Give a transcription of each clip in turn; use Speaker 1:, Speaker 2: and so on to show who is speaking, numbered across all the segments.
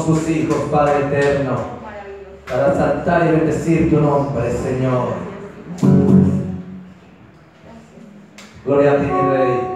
Speaker 1: somos tus hijos, Padre eterno, para exaltar y bendecir tu nombre, Señor. Gloria a ti, mi Rey.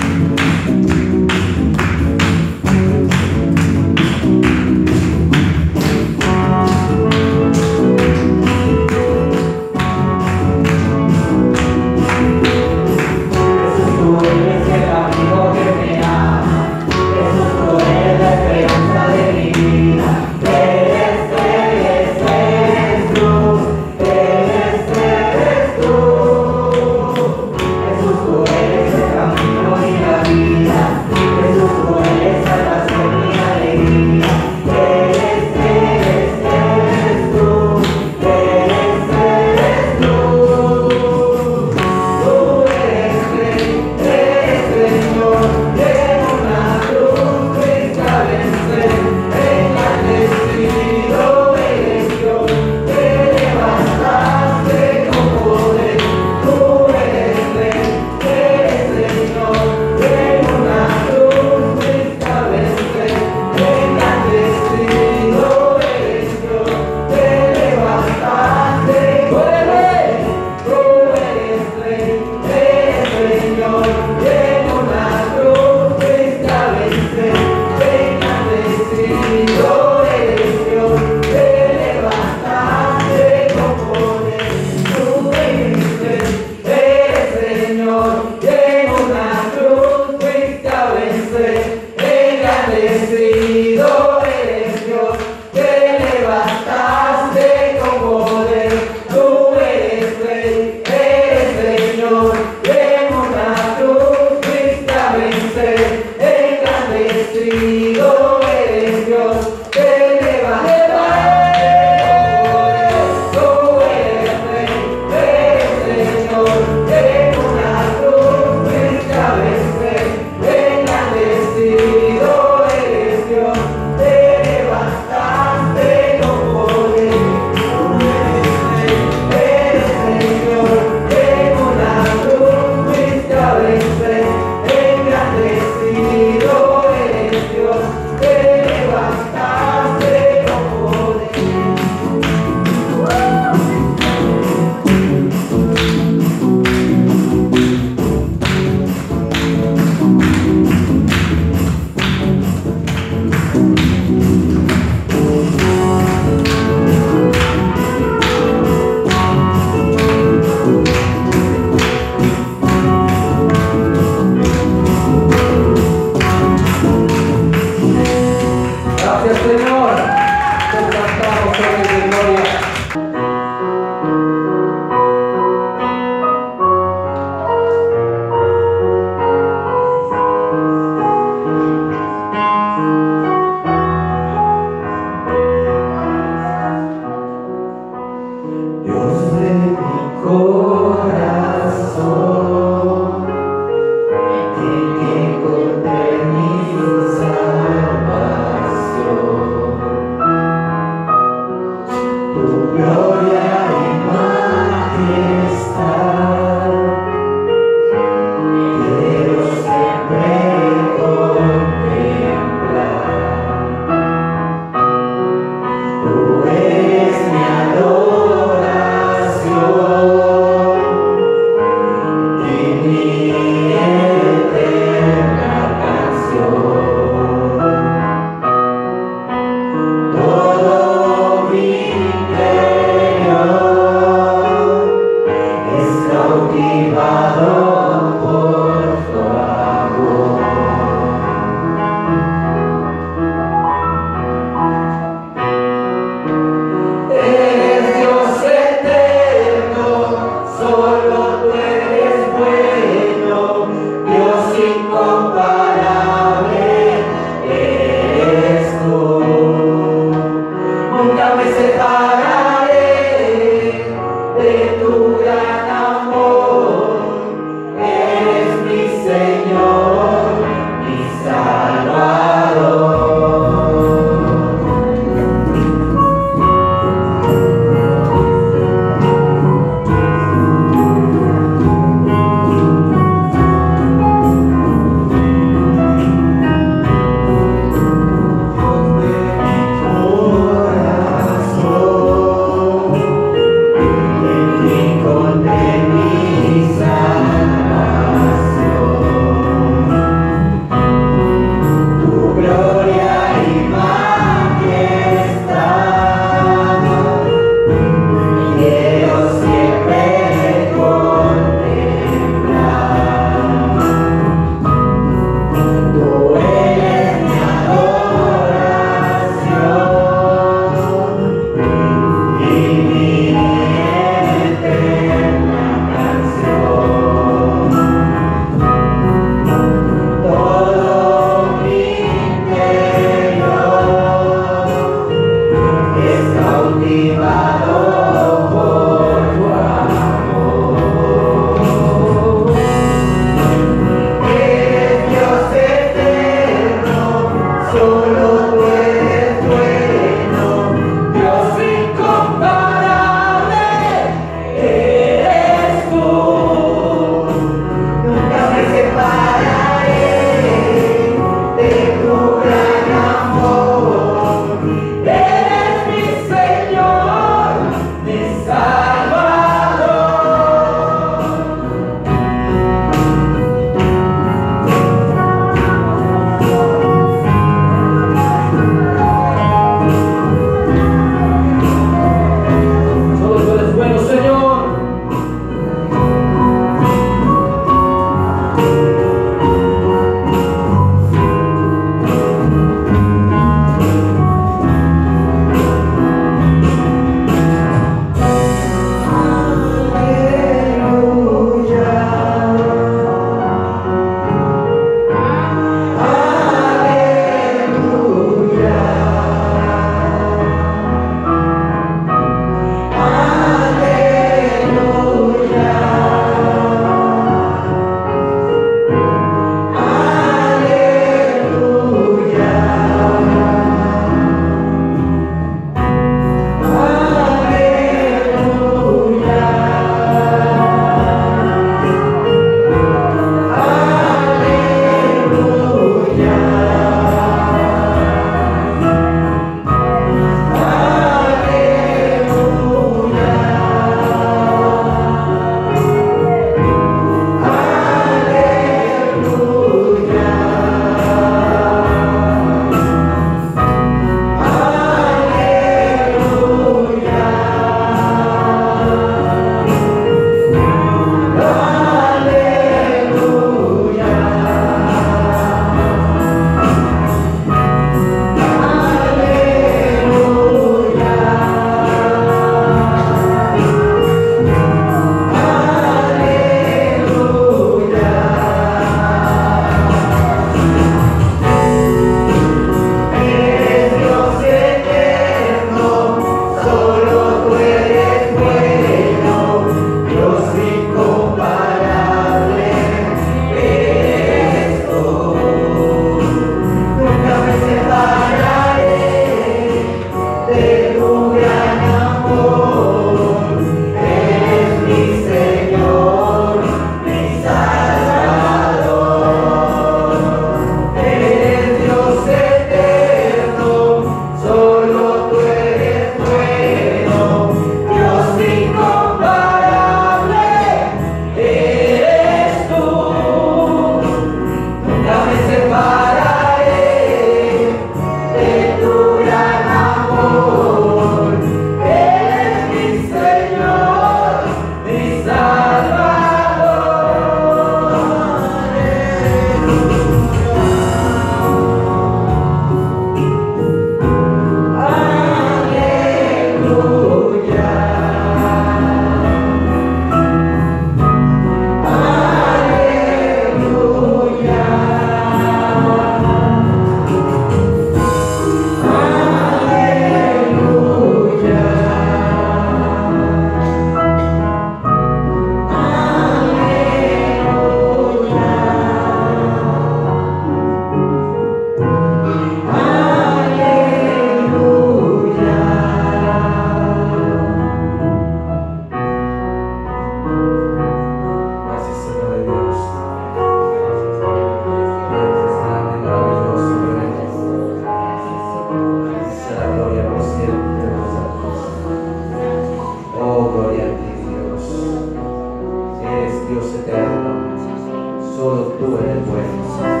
Speaker 1: tú eres bueno, Señor.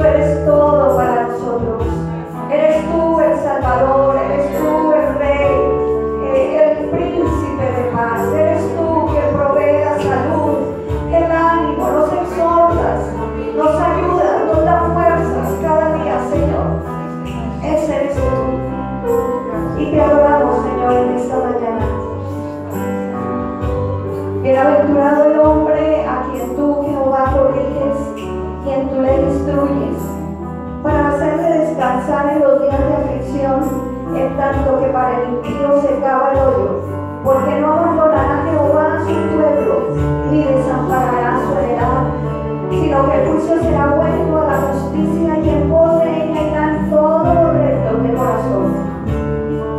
Speaker 2: tú eres todo para nosotros. Eres tú el Salvador, eres tú el Rey, el Príncipe de paz. Eres tú que provee la salud, el ánimo, nos exhortas, nos ayudas, nos da fuerzas cada día, Señor. Ese eres tú. Y te adoramos, Señor, en esta mañana. Bienaventurado el hombre a quien tú, Jehová, corriges, quien tú le instruyes, para hacerle descansar en los días de aflicción, en tanto que para el impío se cava el hoyo, porque no abandonará Jehová a su pueblo, ni desamparará su heredad, sino que el juicio será vuelto a la justicia, y en pos de ella irán todos los rectos de corazón.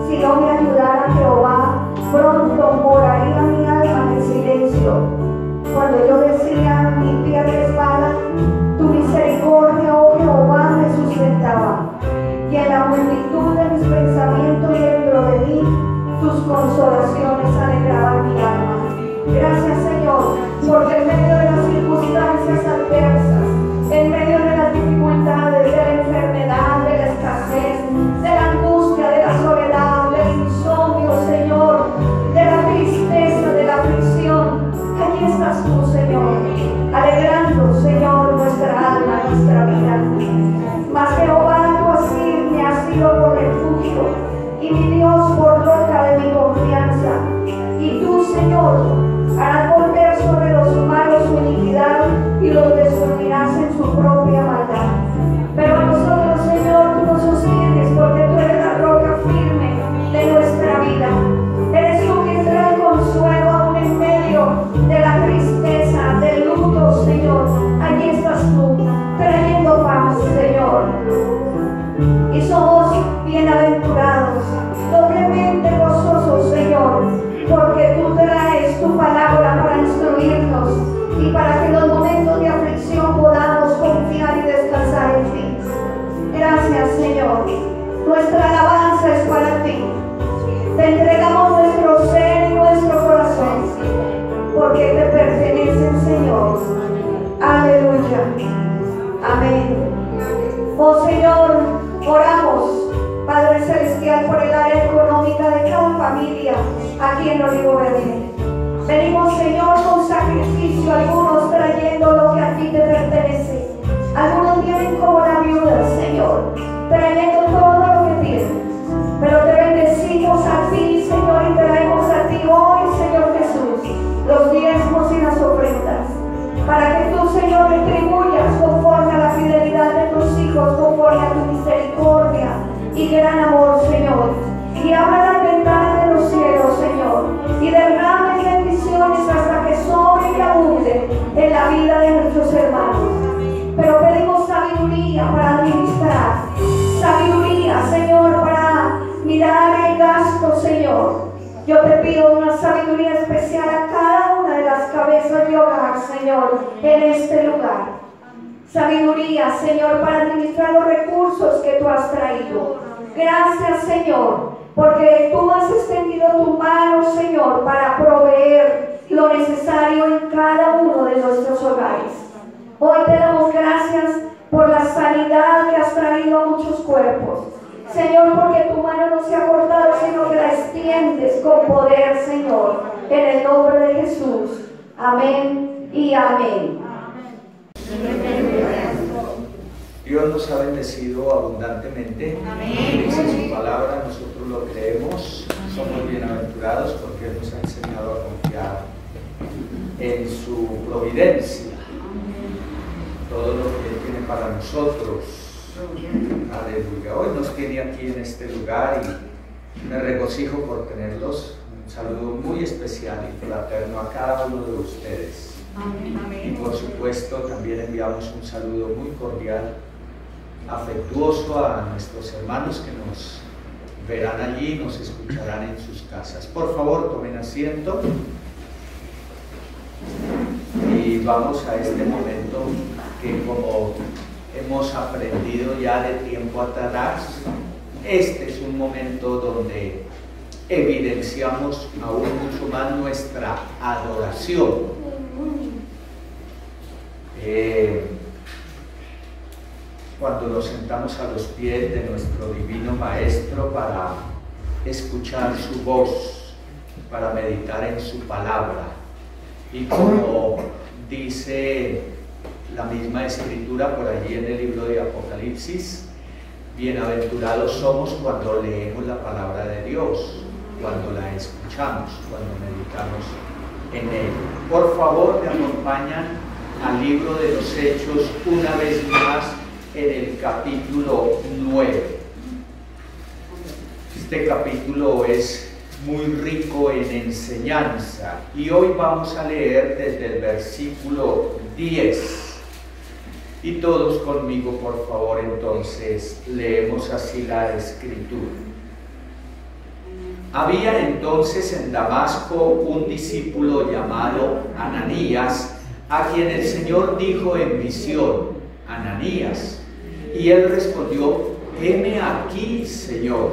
Speaker 2: Si no me ayudara Jehová, pronto moraría mi alma en silencio. Cuando yo decía, mi pie resbala, tu misericordia, oh Jehová, me sustentaba. Y en la multitud de mis pensamientos dentro de mí, tus consolaciones alegraban mi alma. Gracias, Señor, porque en medio de las circunstancias adversas, en medio de las dificultades, de la enfermedad, de la escasez, de la angustia, de la soledad, del insomnio, Señor, de la tristeza, de la aflicción, allí estás tú, Señor, alegrando, Señor, nuestra alma, nuestra vida. Mas Jehová, tú así me has sido por refugio, y mi Dios por roca de mi confianza. Y tú, Señor, harás volver sobre los malos su iniquidad, y los destruirás en su propia maldad. Pero a nosotros, Señor, tú nos sostienes, porque tú eres la roca firme de nuestra vida. Eres tú quien trae consuelo aún en medio de la tristeza, del luto, Señor. Allí estás tú, trayendo paz, Señor. Y somos bienaventurados, doblemente gozosos, Señor, porque tú traes tu palabra para instruirnos y para que en los momentos de aflicción podamos confiar y descansar en ti. Gracias, Señor. Nuestra alabanza es para ti. Te entregamos nuestro ser y nuestro corazón, porque te pertenecen, Señor. Aleluya. Amén. Oh Señor, oramos, Padre Celestial, por el área económica de cada familia aquí en Olivo Verde. Venimos, Señor, con sacrificio, algunos trayendo lo que a ti te pertenece. Algunos vienen como la viuda, Señor, trayendo todo lo que tienen. Pero te bendecimos a ti, Señor, y traemos a ti hoy, Señor Jesús, los diezmos y las ofrendas, para que tú, Señor, retribuyas conforme a la fidelidad de tus hijos, conforme a tu misericordia y gran amor, Señor. Y abra las ventanas de los cielos, Señor, y derrame bendiciones hasta que sobre y abunde en la vida de nuestros hermanos. Pero pedimos sabiduría para administrar, sabiduría, Señor, para mirar el gasto, Señor. Yo te pido una sabiduría especial a cada una de las cabezas de hogar, Señor, en este lugar. Sabiduría, Señor, para administrar los recursos que tú has traído. Gracias, Señor, porque tú has extendido tu mano, Señor, para proveer lo necesario en cada uno de nuestros hogares. Hoy te damos gracias por la sanidad que has traído a muchos cuerpos. Señor, porque tu mano no se ha cortado, sino que la extiendes con poder, Señor, en el nombre de Jesús. Amén y amén.
Speaker 3: Dios nos ha bendecido abundantemente. Dice su palabra, nosotros lo creemos. Somos bienaventurados porque Él nos ha enseñado a confiar en su providencia. Todo lo que Él tiene para nosotros. Aleluya. Hoy nos tiene aquí en este lugar y me regocijo por tenerlos. Un saludo muy especial y fraterno a cada uno de ustedes. Y por supuesto también enviamos un saludo muy cordial, afectuoso a nuestros hermanos que nos verán allí y nos escucharán en sus casas. Por favor, tomen asiento y vamos a este momento que, como hemos aprendido ya de tiempo atrás, este es un momento donde evidenciamos aún mucho más nuestra adoración. cuando nos sentamos a los pies de nuestro Divino Maestro para escuchar su voz, para meditar en su palabra. Y como dice la misma Escritura por allí en el libro de Apocalipsis, bienaventurados somos cuando leemos la palabra de Dios, cuando la escuchamos, cuando meditamos en él. Por favor, me acompañan al libro de los Hechos una vez más en el capítulo 9. Este capítulo es muy rico en enseñanza y hoy vamos a leer desde el versículo 10. Y todos conmigo, por favor, entonces leemos así la Escritura. Había entonces en Damasco un discípulo llamado Ananías, a quien el Señor dijo en visión: Ananías. Y él respondió: heme aquí, Señor.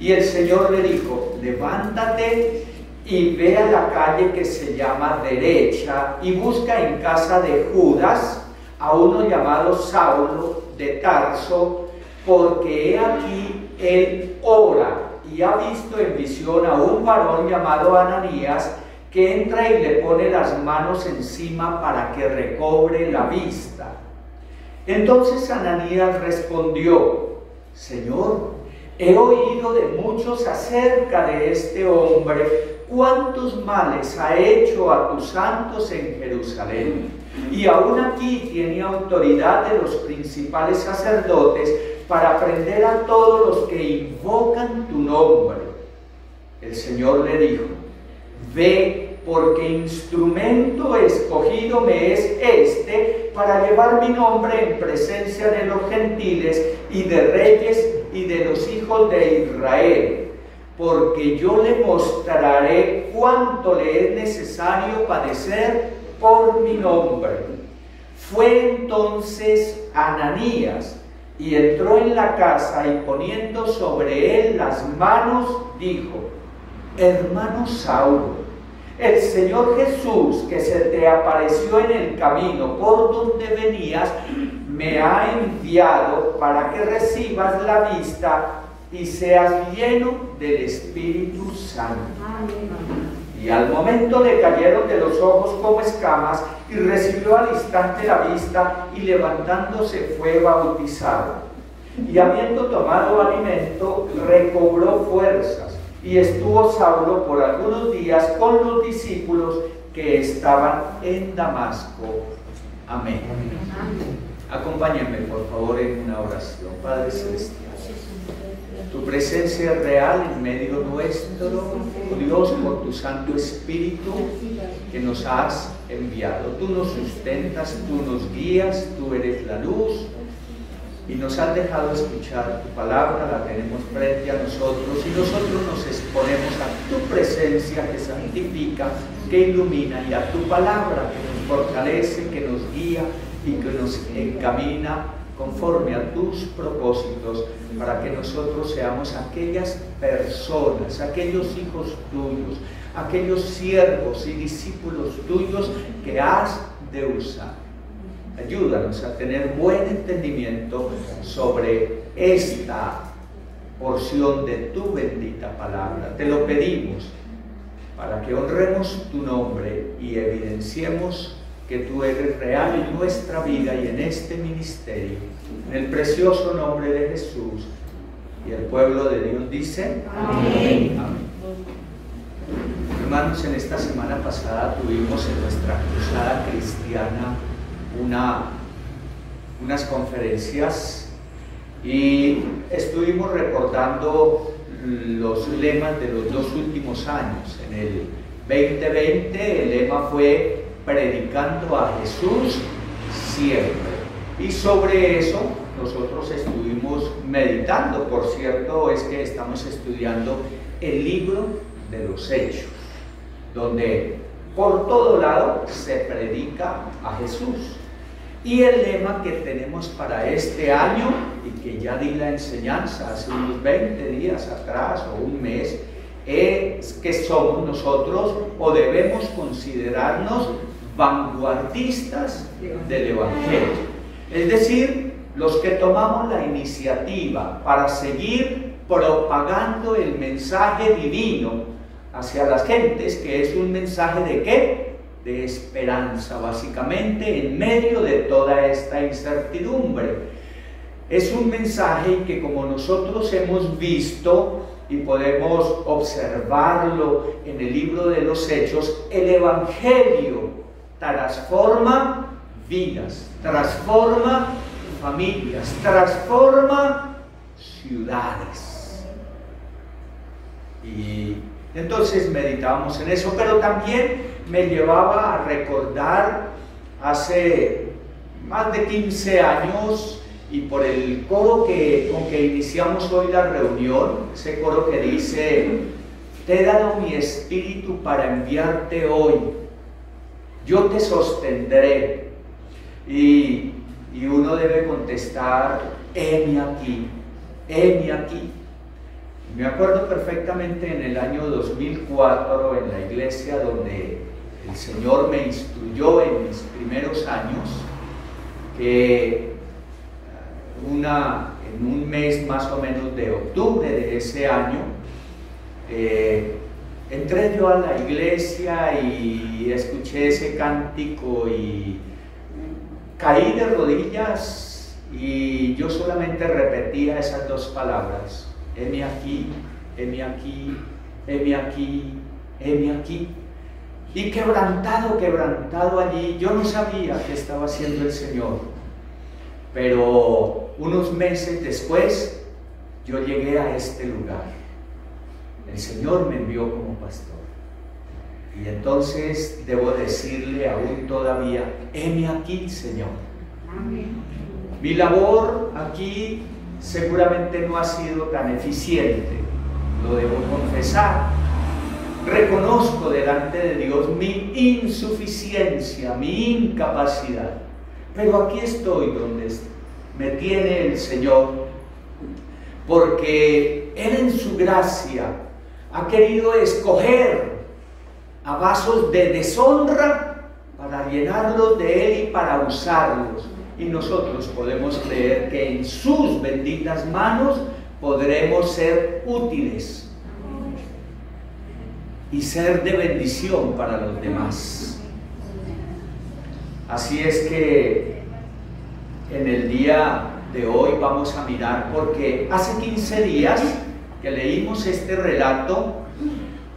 Speaker 3: Y el Señor le dijo: levántate y ve a la calle que se llama Derecha y busca en casa de Judas a uno llamado Saulo de Tarso, porque he aquí él ora y ha visto en visión a un varón llamado Ananías, que entra y le pone las manos encima para que recobre la vista. Entonces Ananías respondió: Señor, he oído de muchos acerca de este hombre, cuántos males ha hecho a tus santos en Jerusalén, y aún aquí tiene autoridad de los principales sacerdotes para prender a todos los que invocan tu nombre. El Señor le dijo: ve, porque instrumento escogido me es este para llevar mi nombre en presencia de los gentiles y de reyes y de los hijos de Israel, porque yo le mostraré cuánto le es necesario padecer por mi nombre. Fue entonces Ananías y entró en la casa y poniendo sobre él las manos dijo: hermano Saulo, el Señor Jesús, que se te apareció en el camino por donde venías, me ha enviado para que recibas la vista y seas lleno del Espíritu Santo. Y al momento le cayeron de los ojos como escamas y recibió al instante la vista y levantándose fue bautizado. Y habiendo tomado alimento, recobró fuerzas. Y estuvo Saulo por algunos días con los discípulos que estaban en Damasco. Amén. Acompáñenme, por favor, en una oración. Padre Celestial, tu presencia es real en medio nuestro, oh Dios, por tu Santo Espíritu que nos has enviado. Tú nos sustentas, tú nos guías, tú eres la luz. Y nos has dejado escuchar tu palabra, la tenemos frente a nosotros y nosotros nos exponemos a tu presencia que santifica, que ilumina, y a tu palabra que nos fortalece, que nos guía y que nos encamina conforme a tus propósitos, para que nosotros seamos aquellas personas, aquellos hijos tuyos, aquellos siervos y discípulos tuyos que has de usar. Ayúdanos a tener buen entendimiento sobre esta porción de tu bendita palabra. Te lo pedimos para que honremos tu nombre y evidenciemos que tú eres real en nuestra vida y en este ministerio. En el precioso nombre de Jesús. Y el pueblo de Dios dice: amén. Amén. Hermanos, en esta semana pasada tuvimos en nuestra cruzada cristiana unas conferencias y estuvimos recordando los lemas de los 2 últimos años. En el 2020 el lema fue predicando a Jesús siempre, y sobre eso nosotros estuvimos meditando. Por cierto, es que estamos estudiando el libro de los Hechos, donde por todo lado se predica a Jesús. Y el lema que tenemos para este año, y que ya di la enseñanza hace unos 20 días atrás o un mes, es que somos nosotros, o debemos considerarnos, vanguardistas del Evangelio. Es decir, los que tomamos la iniciativa para seguir propagando el mensaje divino hacia las gentes, que es un mensaje de ¿qué? De esperanza, básicamente, en medio de toda esta incertidumbre. Es un mensaje que, como nosotros hemos visto y podemos observarlo en el libro de los Hechos, el Evangelio transforma vidas, transforma familias, transforma ciudades. Y entonces meditábamos en eso, pero también me llevaba a recordar hace más de 15 años, y por el coro con que iniciamos hoy la reunión, ese coro que dice: te he dado mi espíritu para enviarte hoy, yo te sostendré. Y uno debe contestar: heme aquí, heme aquí. Me acuerdo perfectamente en el año 2004, en la iglesia donde el Señor me instruyó en mis primeros años, que en un mes más o menos de octubre de ese año, entré yo a la iglesia y escuché ese cántico y caí de rodillas, y yo solamente repetía esas dos palabras: heme aquí, heme aquí, heme aquí, heme aquí. Y quebrantado allí, yo no sabía qué estaba haciendo el Señor. Pero unos meses después, yo llegué a este lugar. El Señor me envió como pastor. Y entonces debo decirle aún todavía: heme aquí, Señor. Mi labor aquí seguramente no ha sido tan eficiente, lo debo confesar. Reconozco delante de Dios mi insuficiencia, mi incapacidad. Pero aquí estoy donde me tiene el Señor, porque Él en su gracia ha querido escoger a vasos de deshonra para llenarlos de Él y para usarlos. Y nosotros podemos creer que en sus benditas manos podremos ser útiles y ser de bendición para los demás. Así es que en el día de hoy vamos a mirar, porque hace 15 días que leímos este relato,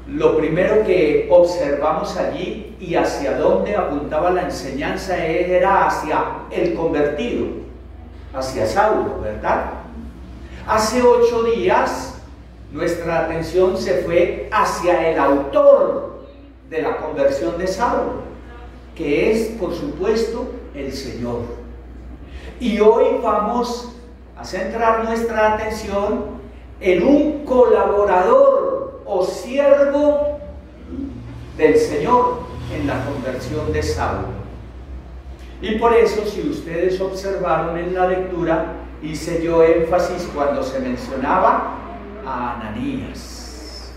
Speaker 3: lo primero que observamos allí y hacia dónde apuntaba la enseñanza era hacia el convertido, hacia Saulo, ¿verdad? Hace 8 días nuestra atención se fue hacia el autor de la conversión de Saulo, que es, por supuesto, el Señor. Y hoy vamos a centrar nuestra atención en un colaborador o siervo del Señor en la conversión de Saulo. Y por eso, si ustedes observaron en la lectura, hice yo énfasis cuando se mencionaba a Ananías.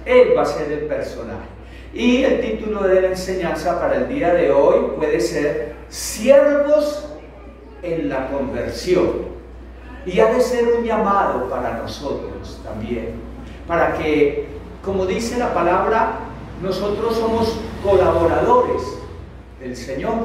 Speaker 3: Él va a ser el personaje. Y el título de la enseñanza para el día de hoy puede ser Siervos en la conversión. Y ha de ser un llamado para nosotros también, para que, como dice la palabra, nosotros somos colaboradores del Señor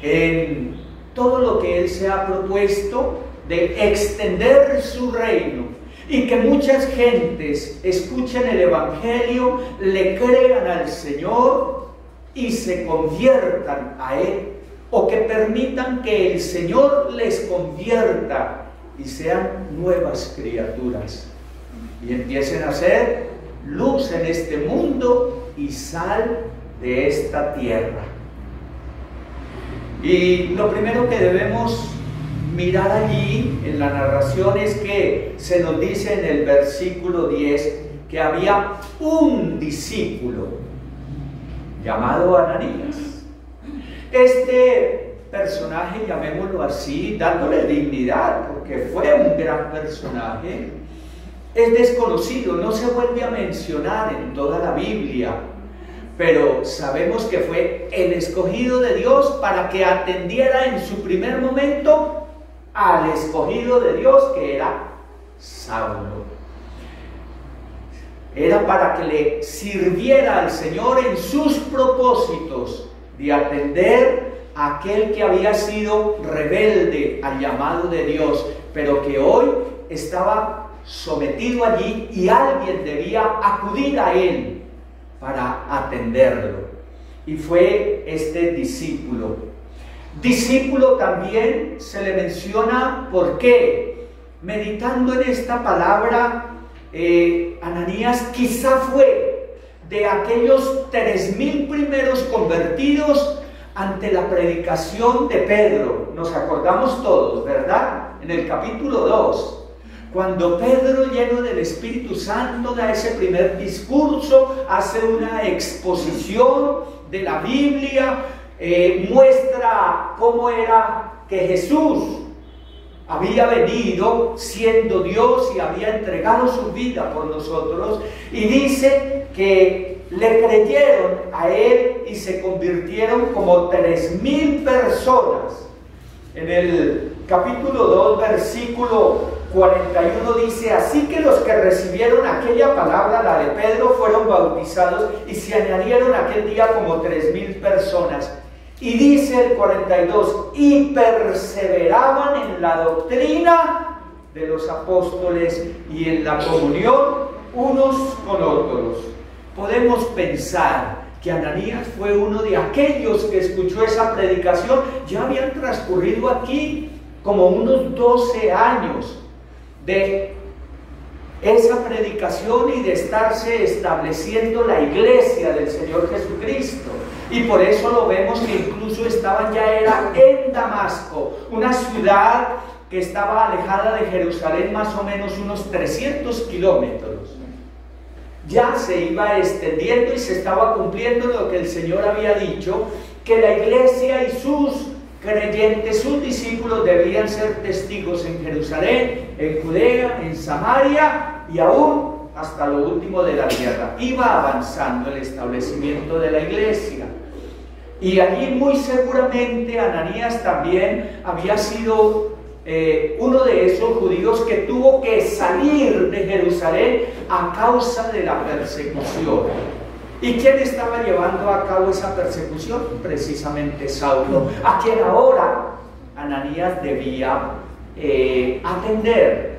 Speaker 3: en todo lo que Él se ha propuesto de extender su reino, y que muchas gentes escuchen el Evangelio, le crean al Señor y se conviertan a Él, o que permitan que el Señor les convierta y sean nuevas criaturas y empiecen a ser luz en este mundo y sal de esta tierra. Y lo primero que debemos mirar allí en la narración es que se nos dice en el versículo 10 que había un discípulo llamado Ananías. Este personaje, llamémoslo así, dándole dignidad, porque fue un gran personaje, es desconocido, no se vuelve a mencionar en toda la Biblia, pero sabemos que fue el escogido de Dios para que atendiera en su primer momento al escogido de Dios, que era Saulo. Era para que le sirviera al Señor en sus propósitos de atender a aquel que había sido rebelde al llamado de Dios, pero que hoy estaba sometido allí y alguien debía acudir a él para atenderlo. Y fue este discípulo. Discípulo también se le menciona, ¿por qué? Meditando en esta palabra, Ananías quizá fue de aquellos 3,000 primeros convertidos ante la predicación de Pedro. Nos acordamos todos, ¿verdad? En el capítulo 2. Cuando Pedro, lleno del Espíritu Santo, da ese primer discurso, hace una exposición de la Biblia, muestra cómo era que Jesús había venido siendo Dios y había entregado su vida por nosotros, y dice que le creyeron a él y se convirtieron como 3,000 personas. En el capítulo 2, versículo 41 dice: así que los que recibieron aquella palabra, la de Pedro, fueron bautizados y se añadieron aquel día como 3,000 personas. Y dice el 42, y perseveraban en la doctrina de los apóstoles y en la comunión unos con otros. Podemos pensar que Ananías fue uno de aquellos que escuchó esa predicación. Ya habían transcurrido aquí como unos 12 años de esa predicación y de estarse estableciendo la iglesia del Señor Jesucristo. Y por eso lo vemos que incluso estaban era en Damasco, una ciudad que estaba alejada de Jerusalén más o menos unos 300 kilómetros. Ya se iba extendiendo y se estaba cumpliendo lo que el Señor había dicho, que la iglesia y sus creyentes, sus discípulos, debían ser testigos en Jerusalén, en Judea, en Samaria y aún hasta lo último de la tierra. Iba avanzando el establecimiento de la iglesia. Y allí muy seguramente Ananías también había sido uno de esos judíos que tuvo que salir de Jerusalén a causa de la persecución. ¿Y quién estaba llevando a cabo esa persecución? Precisamente Saulo, a quien ahora Ananías debía atender.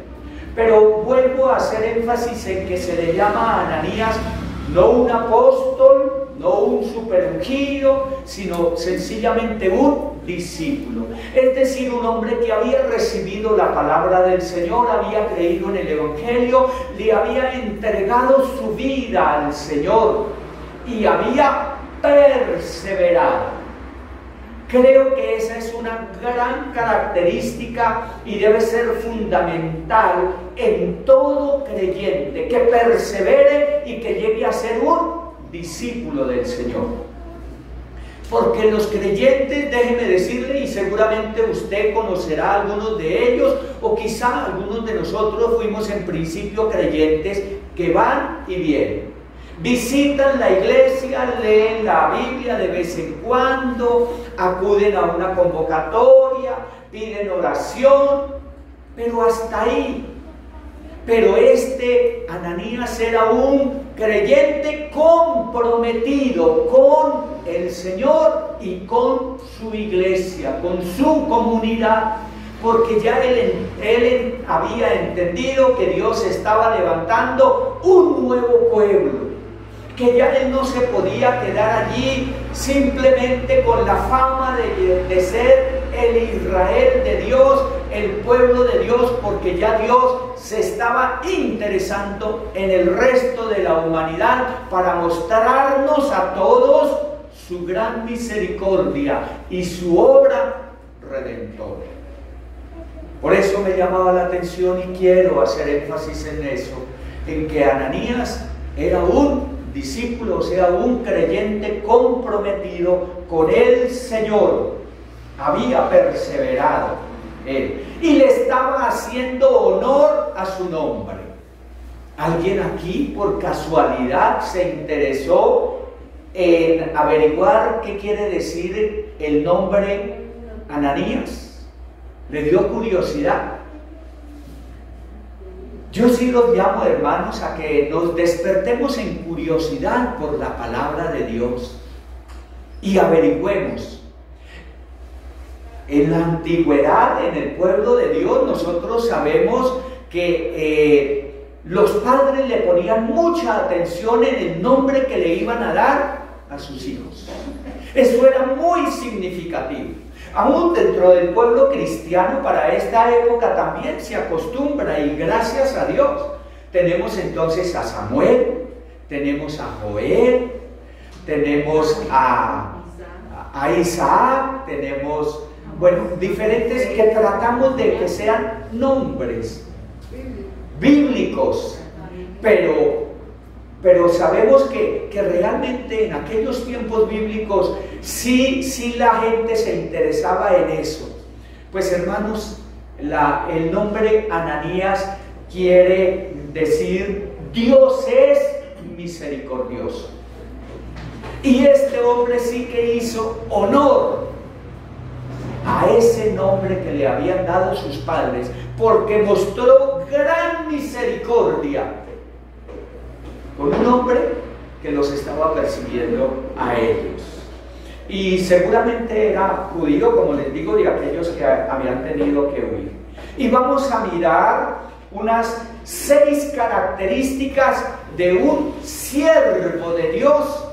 Speaker 3: Pero vuelvo a hacer énfasis en que se le llama a Ananías no un apóstol, no un superungido, sino sencillamente un discípulo. Es decir, un hombre que había recibido la palabra del Señor, había creído en el Evangelio, le había entregado su vida al Señor y había perseverado. Creo que esa es una gran característica y debe ser fundamental en todo creyente, que persevere y que llegue a ser un discípulo del Señor. Porque los creyentes, déjeme decirle, y seguramente usted conocerá a algunos de ellos, o quizá algunos de nosotros fuimos en principio creyentes que van y vienen. Visitan la iglesia, leen la Biblia de vez en cuando, acuden a una convocatoria, piden oración, pero hasta ahí. Pero Ananías era un creyente comprometido con el Señor y con su iglesia, con su comunidad, porque ya él había entendido que Dios estaba levantando un nuevo pueblo, que ya él no se podía quedar allí simplemente con la fama de ser el Israel de Dios, el pueblo de Dios, porque ya Dios se estaba interesando en el resto de la humanidad para mostrarnos a todos su gran misericordia y su obra redentora. Por eso me llamaba la atención y quiero hacer énfasis en eso, en que Ananías era un discípulo, o sea, un creyente comprometido con el Señor. Había perseverado él y le estaba haciendo honor a su nombre. ¿Alguien aquí por casualidad se interesó en averiguar qué quiere decir el nombre Ananías. Le dio curiosidad. Yo sí los llamo, hermanos, a que nos despertemos en curiosidad por la palabra de Dios y averigüemos. En la antigüedad, en el pueblo de Dios, nosotros sabemos que los padres le ponían mucha atención en el nombre que le iban a dar a sus hijos. Eso era muy significativo. Aún dentro del pueblo cristiano, para esta época también se acostumbra, y gracias a Dios, tenemos entonces a Samuel, tenemos a Joel, tenemos a Isaac, tenemos, bueno, diferentes que tratamos de que sean nombres bíblicos, pero sabemos que realmente en aquellos tiempos bíblicos sí la gente se interesaba en eso. Pues hermanos, el nombre Ananías quiere decir Dios es misericordioso. Y este hombre sí que hizo honor a ese nombre que le habían dado sus padres, porque mostró gran misericordia con un hombre que los estaba persiguiendo a ellos. Y seguramente era judío, como les digo, de aquellos que habían tenido que huir. Y vamos a mirar unas 6 características de un siervo de Dios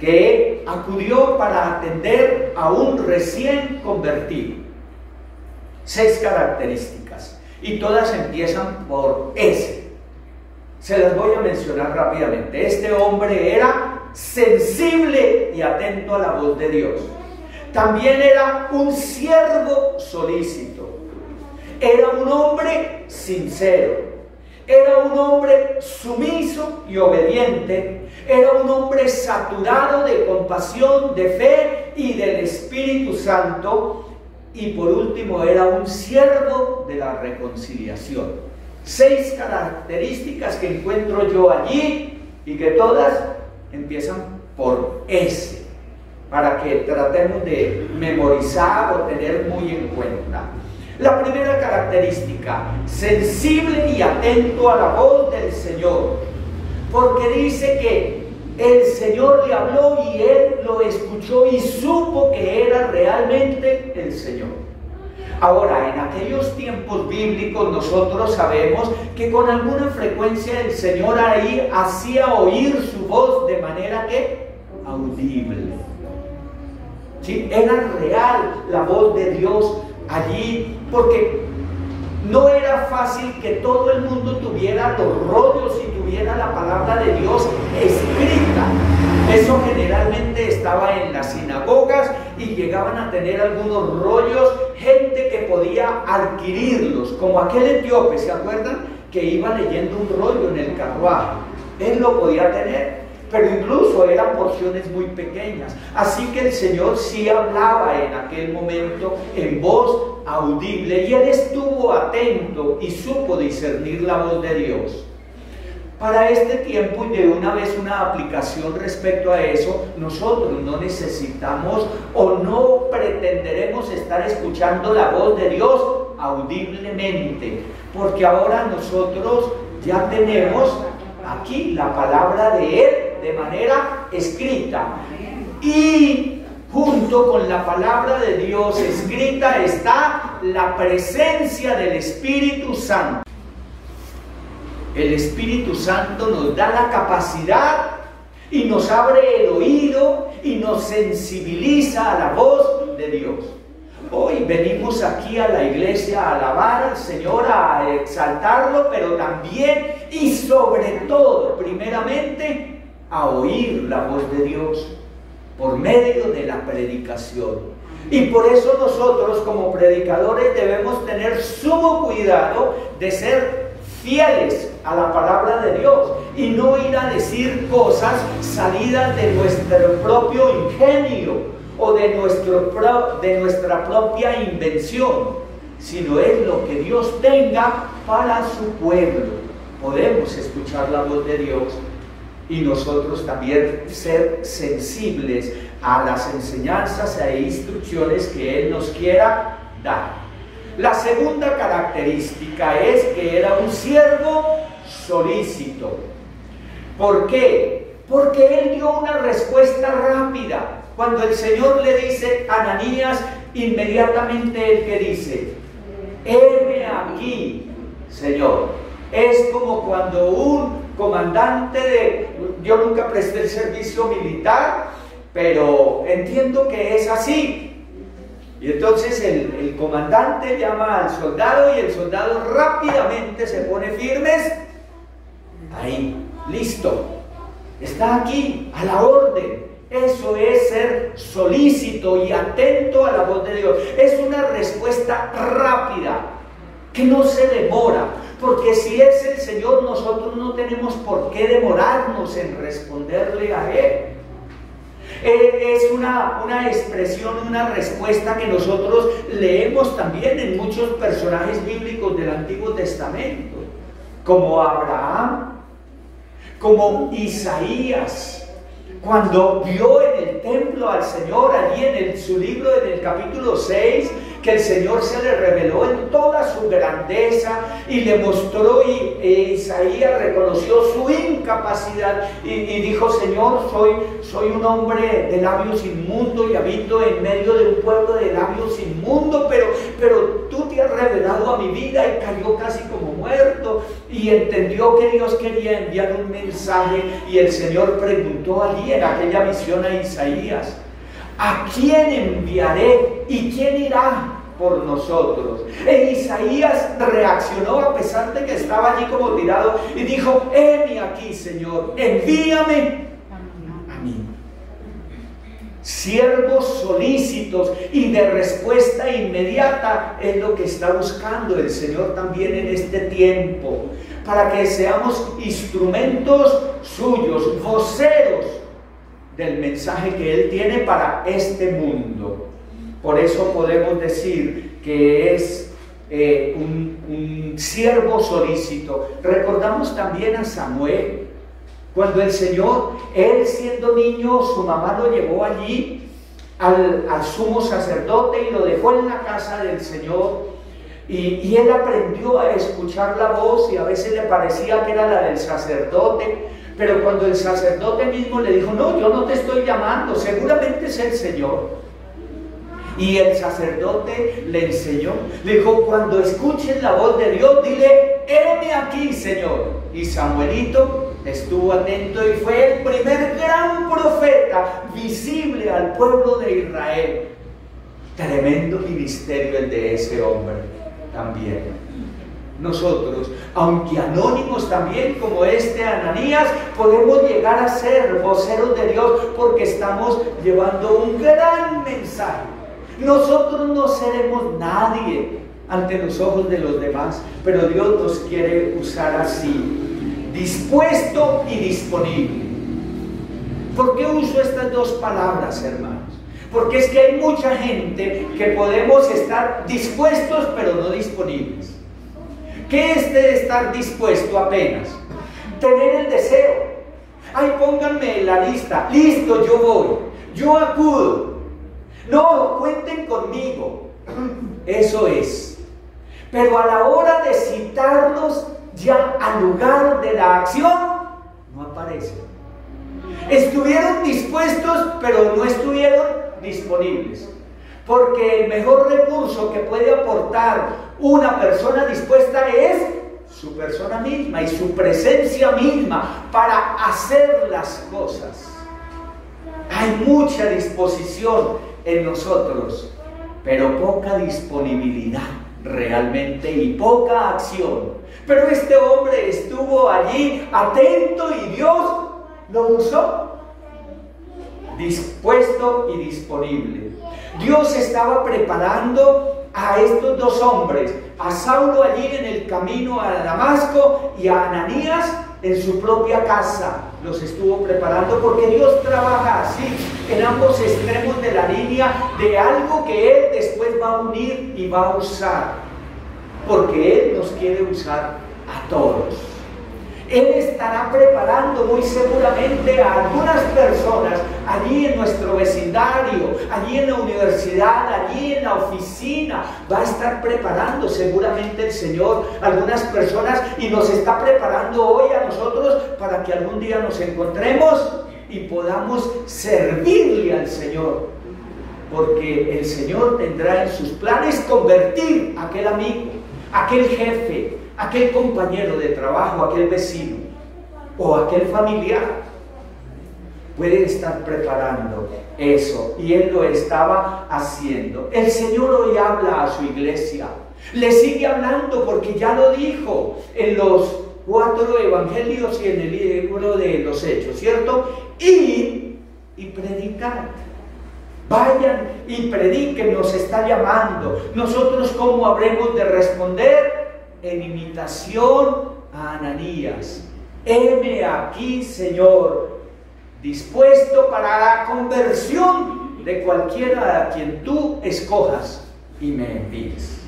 Speaker 3: que acudió para atender a un recién convertido. 6 características, y todas empiezan por S. Se las voy a mencionar rápidamente. Este hombre era sensible y atento a la voz de Dios. También era un siervo solícito. Era un hombre sincero. Era un hombre sumiso y obediente. Era un hombre saturado de compasión, de fe y del Espíritu Santo. Y por último, era un siervo de la reconciliación. 6 características que encuentro yo allí y que todas empiezan por S, para que tratemos de memorizar o tener muy en cuenta. La primera característica, sensible y atento a la voz del Señor, porque dice que el Señor le habló y él lo escuchó y supo que era realmente el Señor. Ahora, en aquellos tiempos bíblicos nosotros sabemos que con alguna frecuencia el Señor ahí hacía oír su voz de manera que audible. ¿Sí? Era real la voz de Dios allí, porque no era fácil que todo el mundo tuviera los rollos y tuviera la palabra de Dios escrita. Eso generalmente estaba en las sinagogas y llegaban a tener algunos rollos, gente que podía adquirirlos, como aquel etíope, ¿se acuerdan? Que iba leyendo un rollo en el carruaje. Él lo podía tener, pero incluso eran porciones muy pequeñas. Así que el Señor sí hablaba en aquel momento en voz audible, y él estuvo atento y supo discernir la voz de Dios. Para este tiempo, y de una vez una aplicación respecto a eso, nosotros no necesitamos o no pretenderemos estar escuchando la voz de Dios audiblemente, porque ahora nosotros ya tenemos aquí la palabra de Él de manera escrita, y junto con la palabra de Dios escrita está la presencia del Espíritu Santo. El Espíritu Santo nos da la capacidad y nos abre el oído y nos sensibiliza a la voz de Dios. Hoy venimos aquí a la iglesia a alabar al Señor, a exaltarlo, pero también y sobre todo, primeramente, a oír la voz de Dios por medio de la predicación. Y por eso nosotros como predicadores debemos tener sumo cuidado de ser fieles a la palabra de Dios y no ir a decir cosas salidas de nuestro propio ingenio o de nuestra propia invención, sino es lo que Dios tenga para su pueblo. Podemos escuchar la voz de Dios y nosotros también ser sensibles a las enseñanzas e instrucciones que Él nos quiera dar. La segunda característica es que era un siervo solícito. ¿Por qué? Porque Él dio una respuesta rápida. Cuando el Señor le dice a Ananías, inmediatamente Él que dice: heme aquí, Señor. Es como cuando un comandante yo nunca presté el servicio militar, pero entiendo que es así. Y entonces el comandante llama al soldado y el soldado rápidamente se pone firmes. Ahí, listo. Está aquí, a la orden. Eso es ser solícito y atento a la voz de Dios. Es una respuesta rápida, que no se demora. Porque si es el Señor, nosotros no tenemos por qué demorarnos en responderle a Él. Es una expresión, una respuesta que nosotros leemos también en muchos personajes bíblicos del Antiguo Testamento, como Abraham, como Isaías, cuando vio en el templo al Señor, allí en su libro, en el capítulo 6, que el Señor se le reveló en toda su grandeza y le mostró, y Isaías reconoció su incapacidad y dijo: Señor, soy un hombre de labios inmundos y habito en medio de un pueblo de labios inmundos, pero tú te has revelado a mi vida. Y cayó casi como muerto y entendió que Dios quería enviar un mensaje, y el Señor preguntó allí en aquella visión a Isaías: ¿a quién enviaré y quién irá por nosotros? E Isaías reaccionó a pesar de que estaba allí como tirado y dijo: heme aquí, Señor, envíame a mí. Siervos solícitos y de respuesta inmediata es lo que está buscando el Señor también en este tiempo, para que seamos instrumentos suyos, voceros del mensaje que Él tiene para este mundo. Por eso podemos decir que es un siervo solícito. Recordamos también a Samuel, cuando el Señor, él siendo niño, su mamá lo llevó allí al sumo sacerdote y lo dejó en la casa del Señor, y él aprendió a escuchar la voz, y a veces le parecía que era la del sacerdote, pero cuando el sacerdote mismo le dijo: no, yo no te estoy llamando, seguramente es el Señor. Y el sacerdote le enseñó, le dijo: cuando escuches la voz de Dios, dile: heme aquí, Señor. Y Samuelito estuvo atento y fue el primer gran profeta visible al pueblo de Israel. Tremendo ministerio el de ese hombre también. Nosotros, aunque anónimos también como este Ananías, podemos llegar a ser voceros de Dios, porque estamos llevando un gran mensaje. Nosotros no seremos nadie ante los ojos de los demás, pero Dios nos quiere usar así, dispuesto y disponible. ¿Por qué uso estas dos palabras, hermanos? Porque es que hay mucha gente que podemos estar dispuestos pero no disponibles. ¿Qué es de estar dispuesto apenas? Tener el deseo. Ay, pónganme en la lista. Listo, yo voy. Yo acudo. No, cuenten conmigo. Eso es. Pero a la hora de citarlos ya al lugar de la acción, no aparecen. Estuvieron dispuestos, pero no estuvieron disponibles. Porque el mejor recurso que puede aportar una persona dispuesta es su persona misma y su presencia misma para hacer las cosas. Hay mucha disposición en nosotros, pero poca disponibilidad realmente y poca acción. Pero este hombre estuvo allí atento y Dios lo usó, dispuesto y disponible. Dios estaba preparando a estos dos hombres, a Saulo allí en el camino a Damasco y a Ananías en su propia casa. Los estuvo preparando, porque Dios trabaja así, en ambos extremos de la línea, de algo que Él después va a unir y va a usar, porque Él nos quiere usar a todos. Él estará preparando muy seguramente a algunas personas allí en nuestro vecindario, allí en la universidad, allí en la oficina. Va a estar preparando seguramente el Señor a algunas personas y nos está preparando hoy a nosotros para que algún día nos encontremos y podamos servirle al Señor. Porque el Señor tendrá en sus planes convertir a aquel amigo, aquel jefe, aquel compañero de trabajo, aquel vecino o aquel familiar. Puede estar preparando eso y Él lo estaba haciendo. El Señor hoy habla a su iglesia, le sigue hablando porque ya lo dijo en los 4 evangelios y en el libro de los Hechos, ¿cierto? Y predicad. Vayan y prediquen, nos está llamando. Nosotros, ¿cómo habremos de responder? En imitación a Ananías. Heme aquí, Señor, dispuesto para la conversión de cualquiera a quien tú escojas y me envíes.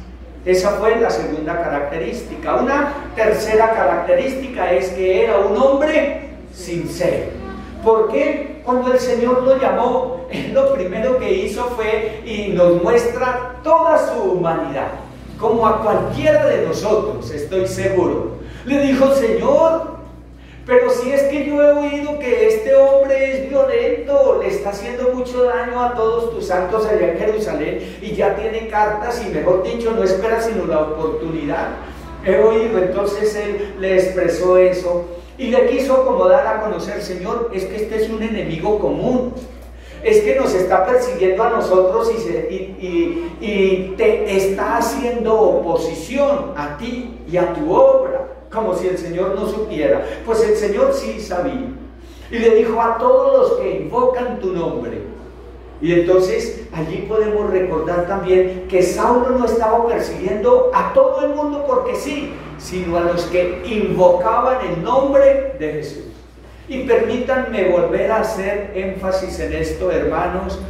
Speaker 3: Esa fue la segunda característica. Una tercera característica es que era un hombre sincero. ¿Por qué? Cuando el Señor lo llamó, lo primero que hizo fue y nos muestra toda su humanidad, como a cualquiera de nosotros, estoy seguro. Le dijo: Señor, pero si es que yo he oído que este hombre es violento, le está haciendo mucho daño a todos tus santos allá en Jerusalén y ya tiene cartas y, mejor dicho, no espera sino la oportunidad. He oído. Entonces él le expresó eso y le quiso como dar a conocer: Señor, es que este es un enemigo común, es que nos está persiguiendo a nosotros y te está haciendo oposición a ti y a tu obra, como si el Señor no supiera. Pues el Señor sí sabía y le dijo: a todos los que invocan tu nombre. Y entonces allí podemos recordar también que Saulo no estaba persiguiendo a todo el mundo porque sí, sino a los que invocaban el nombre de Jesús. Y permítanme volver a hacer énfasis en esto, hermanos.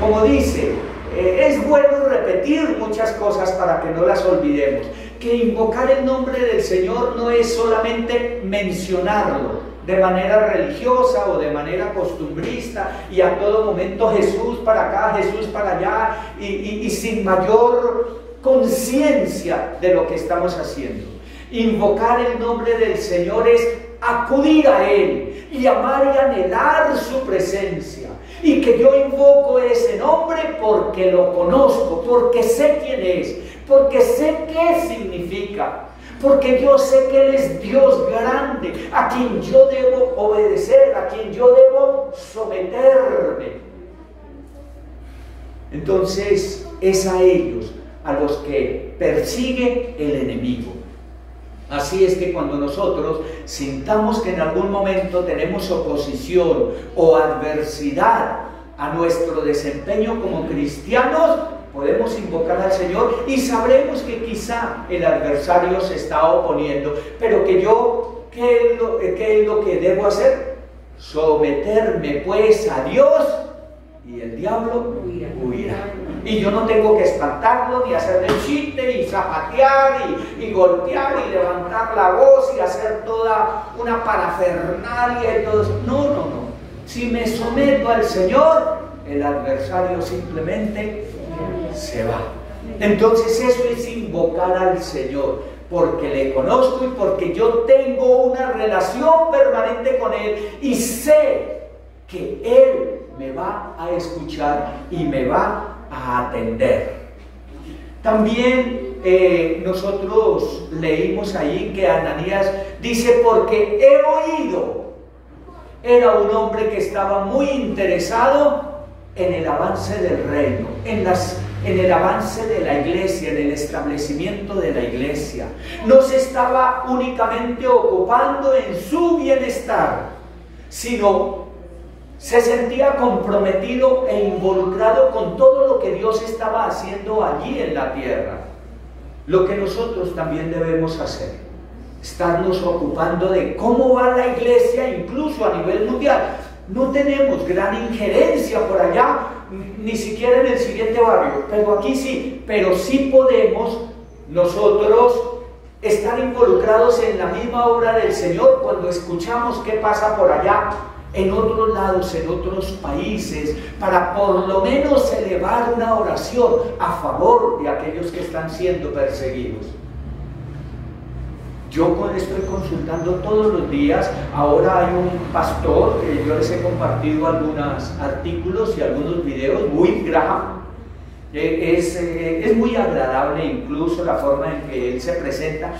Speaker 3: Como dice, es bueno repetir muchas cosas para que no las olvidemos. Que invocar el nombre del Señor no es solamente mencionarlo de manera religiosa o de manera costumbrista y a todo momento Jesús para acá, Jesús para allá y sin mayor conciencia de lo que estamos haciendo. Invocar el nombre del Señor es acudir a Él y amar y anhelar su presencia. Y que yo invoco ese nombre porque lo conozco, porque sé quién es, porque sé qué significa, porque yo sé que Él es Dios grande, a quien yo debo obedecer, a quien yo debo someterme. Entonces es a ellos a los que persigue el enemigo. Así es que cuando nosotros sintamos que en algún momento tenemos oposición o adversidad a nuestro desempeño como cristianos, podemos invocar al Señor y sabremos que quizá el adversario se está oponiendo, pero que yo, ¿qué es lo que debo hacer? Someterme pues a Dios y el diablo huirá. Y yo no tengo que espantarlo, ni hacerle chiste, y zapatear, y golpear, y levantar la voz, y hacer toda una parafernalia y todo eso. No, no, no. Si me someto al Señor, el adversario simplemente se va. Entonces eso es invocar al Señor, porque le conozco y porque yo tengo una relación permanente con Él y sé que Él me va a escuchar y me va a atender. También nosotros leímos ahí que Ananías dice: porque he oído. Era un hombre que estaba muy interesado en el avance del reino, en el avance de la iglesia, en el establecimiento de la iglesia. No se estaba únicamente ocupando en su bienestar, sino se sentía comprometido e involucrado con todo lo que Dios estaba haciendo allí en la tierra. Lo que nosotros también debemos hacer, estarnos ocupando de cómo va la iglesia, incluso a nivel mundial. No tenemos gran injerencia por allá, ni siquiera en el siguiente barrio, pero aquí sí. Pero sí podemos nosotros estar involucrados en la misma obra del Señor cuando escuchamos qué pasa por allá, en otros lados, en otros países, para por lo menos elevar una oración a favor de aquellos que están siendo perseguidos. Yo estoy consultando todos los días. Ahora hay un pastor, yo les he compartido algunos artículos y algunos videos, Will Graham. Es muy agradable incluso la forma en que él se presenta.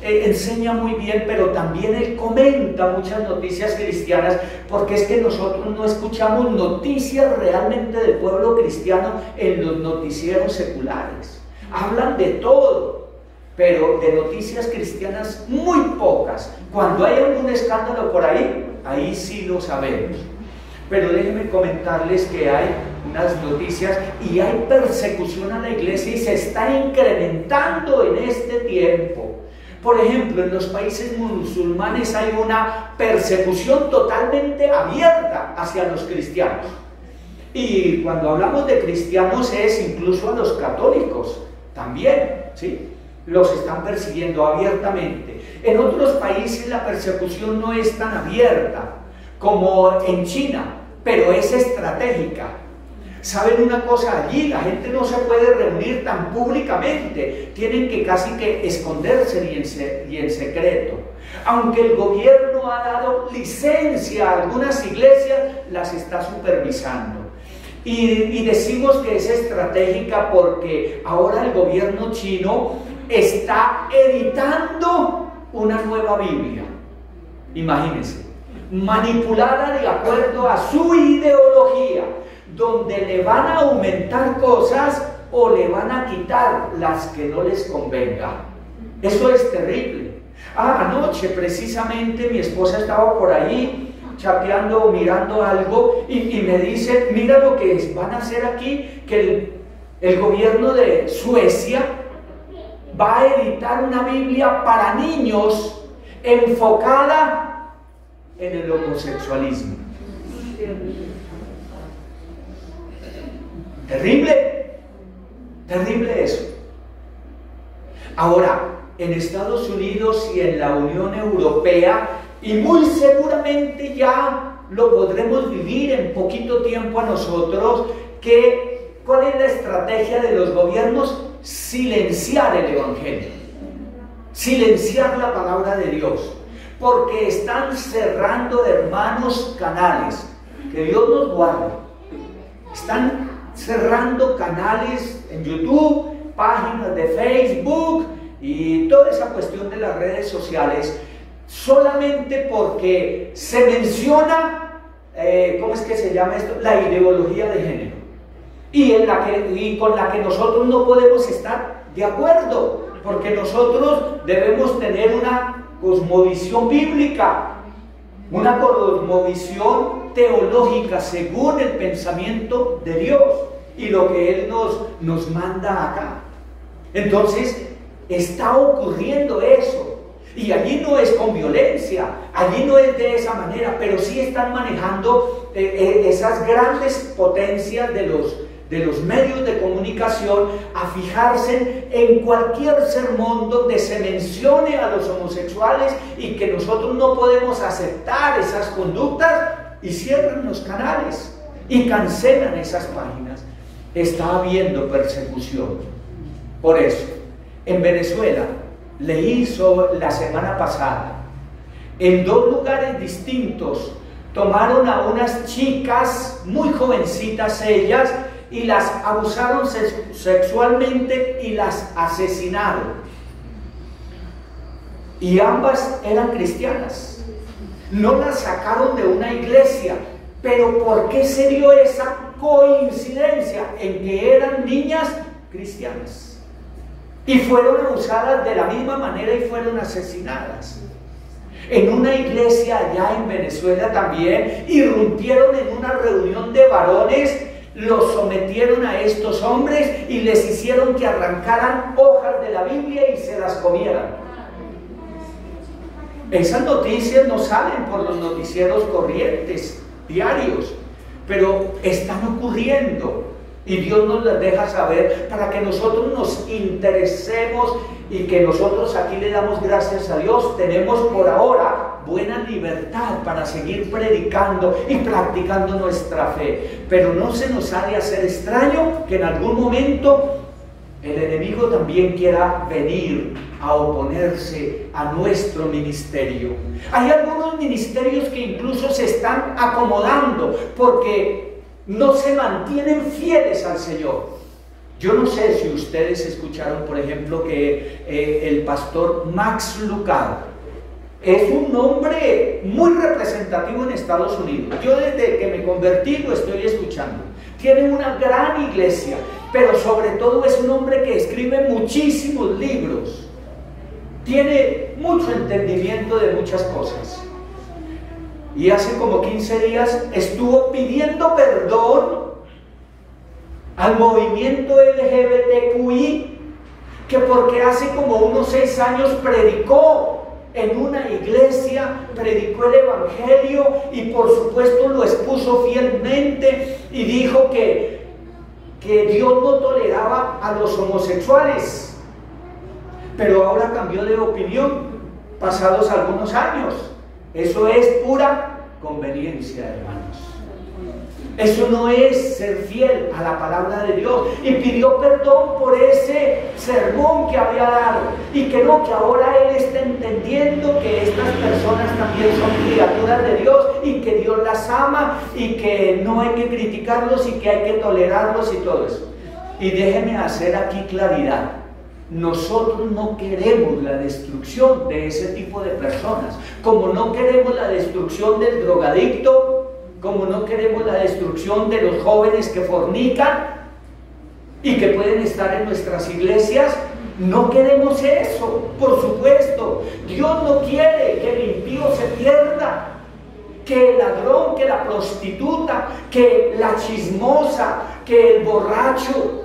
Speaker 3: Enseña muy bien, pero también él comenta muchas noticias cristianas, porque es que nosotros no escuchamos noticias realmente del pueblo cristiano en los noticieros seculares. Hablan de todo, pero de noticias cristianas muy pocas. Cuando hay algún escándalo por ahí, ahí sí lo sabemos. Pero déjenme comentarles que hay unas noticias y hay persecución a la iglesia y se está incrementando en este tiempo. Por ejemplo, en los países musulmanes hay una persecución totalmente abierta hacia los cristianos. Y cuando hablamos de cristianos es incluso a los católicos también, ¿sí? Los están persiguiendo abiertamente. En otros países la persecución no es tan abierta como en China, pero es estratégica. ¿Saben una cosa? Allí la gente no se puede reunir tan públicamente, tienen que casi que esconderse y en secreto. Aunque el gobierno ha dado licencia a algunas iglesias, las está supervisando. Y decimos que es estratégica porque ahora el gobierno chino está editando una nueva Biblia. Imagínense, manipulada de acuerdo a su ideología, donde le van a aumentar cosas o le van a quitar las que no les convenga. Eso es terrible. Anoche precisamente mi esposa estaba por ahí chateando, mirando algo y me dice, mira lo que van a hacer aquí, que el gobierno de Suecia va a editar una Biblia para niños enfocada en el homosexualismo. Terrible, terrible eso. Ahora, en Estados Unidos y en la Unión Europea, y muy seguramente ya lo podremos vivir en poquito tiempo a nosotros, ¿cuál es la estrategia de los gobiernos? Silenciar el Evangelio, silenciar la palabra de Dios, porque están cerrando, hermanos, canales. Que Dios nos guarde. Están cerrando canales en YouTube, páginas de Facebook y toda esa cuestión de las redes sociales, solamente porque se menciona, ¿cómo es que se llama esto? La ideología de género, y con la que nosotros no podemos estar de acuerdo, porque nosotros debemos tener una cosmovisión bíblica, una cosmovisión teológica según el pensamiento de Dios y lo que Él nos manda acá. Entonces está ocurriendo eso, y allí no es con violencia, allí no es de esa manera, pero sí están manejando esas grandes potencias de los medios de comunicación a fijarse en cualquier sermón donde se mencione a los homosexuales y que nosotros no podemos aceptar esas conductas, y cierran los canales y cancelan esas páginas. Está habiendo persecución. Por eso, en Venezuela, leí la semana pasada, en 2 lugares distintos, tomaron a unas chicas muy jovencitas ellas y las abusaron sexualmente y las asesinaron. Y ambas eran cristianas. No las sacaron de una iglesia. Pero ¿por qué se dio esa coincidencia en que eran niñas cristianas? Y fueron abusadas de la misma manera y fueron asesinadas. En una iglesia allá en Venezuela también irrumpieron en una reunión de varones, los sometieron a estos hombres y les hicieron que arrancaran hojas de la Biblia y se las comieran. Esas noticias no salen por los noticieros corrientes, diarios, pero están ocurriendo. Y Dios nos las deja saber para que nosotros nos interesemos y que nosotros aquí le damos gracias a Dios. Tenemos por ahora buena libertad para seguir predicando y practicando nuestra fe. Pero no se nos ha de hacer extraño que en algún momento el enemigo también quiera venir a oponerse a nuestro ministerio. Hay algunos ministerios que incluso se están acomodando porque no se mantienen fieles al Señor. Yo no sé si ustedes escucharon, por ejemplo, que el pastor Max Lucado es un hombre muy representativo en Estados Unidos. Yo desde que me convertí lo estoy escuchando. Tiene una gran iglesia, pero sobre todo es un hombre que escribe muchísimos libros. Tiene mucho entendimiento de muchas cosas. Y hace como 15 días estuvo pidiendo perdón al movimiento LGBTQI, que porque hace como unos 6 años predicó en una iglesia, predicó el evangelio y por supuesto lo expuso fielmente y dijo que Dios no toleraba a los homosexuales, pero ahora cambió de opinión pasados algunos años. Eso es pura conveniencia, hermanos. Eso no es ser fiel a la palabra de Dios. Y pidió perdón por ese sermón que había dado. Y que no, que ahora él está entendiendo que estas personas también son criaturas de Dios y que Dios las ama y que no hay que criticarlos y que hay que tolerarlos y todo eso. Y déjeme hacer aquí claridad. Nosotros no queremos la destrucción de ese tipo de personas, como no queremos la destrucción del drogadicto, como no queremos la destrucción de los jóvenes que fornican y que pueden estar en nuestras iglesias. No queremos eso, por supuesto. Dios no quiere que el impío se pierda, que el ladrón, que la prostituta, que la chismosa, que el borracho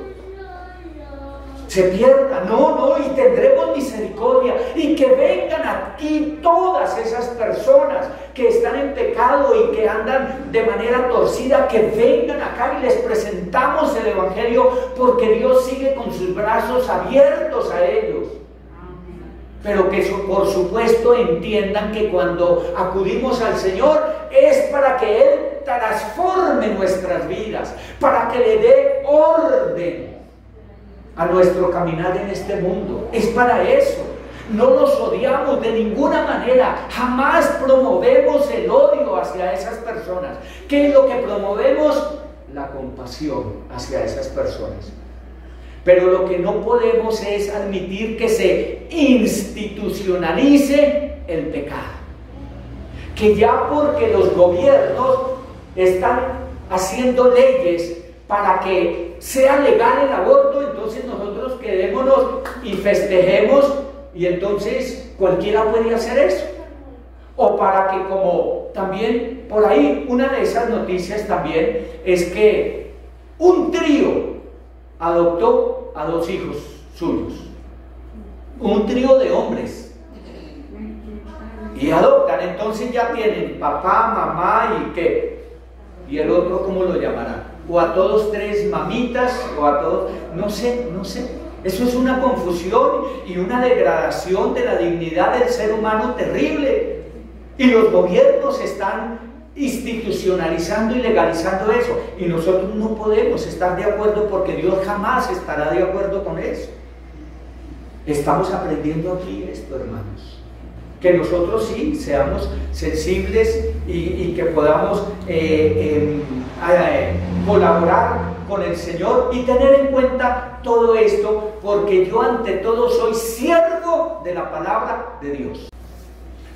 Speaker 3: se pierda. No, y tendremos misericordia y que vengan aquí todas esas personas que están en pecado y que andan de manera torcida, que vengan acá y les presentamos el evangelio, porque Dios sigue con sus brazos abiertos a ellos. Pero que por supuesto entiendan que cuando acudimos al Señor es para que Él transforme nuestras vidas, para que le dé orden a nuestro caminar en este mundo. Es para eso. No los odiamos de ninguna manera. Jamás promovemos el odio hacia esas personas. ¿Qué es lo que promovemos? La compasión hacia esas personas. Pero lo que no podemos es admitir que se institucionalice el pecado. Que ya porque los gobiernos están haciendo leyes para que sea legal el aborto, entonces nosotros quedémonos y festejemos y entonces cualquiera puede hacer eso. O para que, como también por ahí una de esas noticias también es que un trío adoptó a 2 hijos suyos, un trío de hombres, y adoptan, entonces ya tienen papá, mamá y qué, y el otro ¿cómo lo llamarán? O a todos 3 mamitas, o a todos, no sé. Eso es una confusión y una degradación de la dignidad del ser humano terrible. Y los gobiernos están institucionalizando y legalizando eso. Y nosotros no podemos estar de acuerdo, porque Dios jamás estará de acuerdo con eso. Estamos aprendiendo aquí esto, hermanos. Que nosotros sí seamos sensibles y que podamos colaborar con el Señor y tener en cuenta todo esto, porque yo ante todo soy siervo de la palabra de Dios.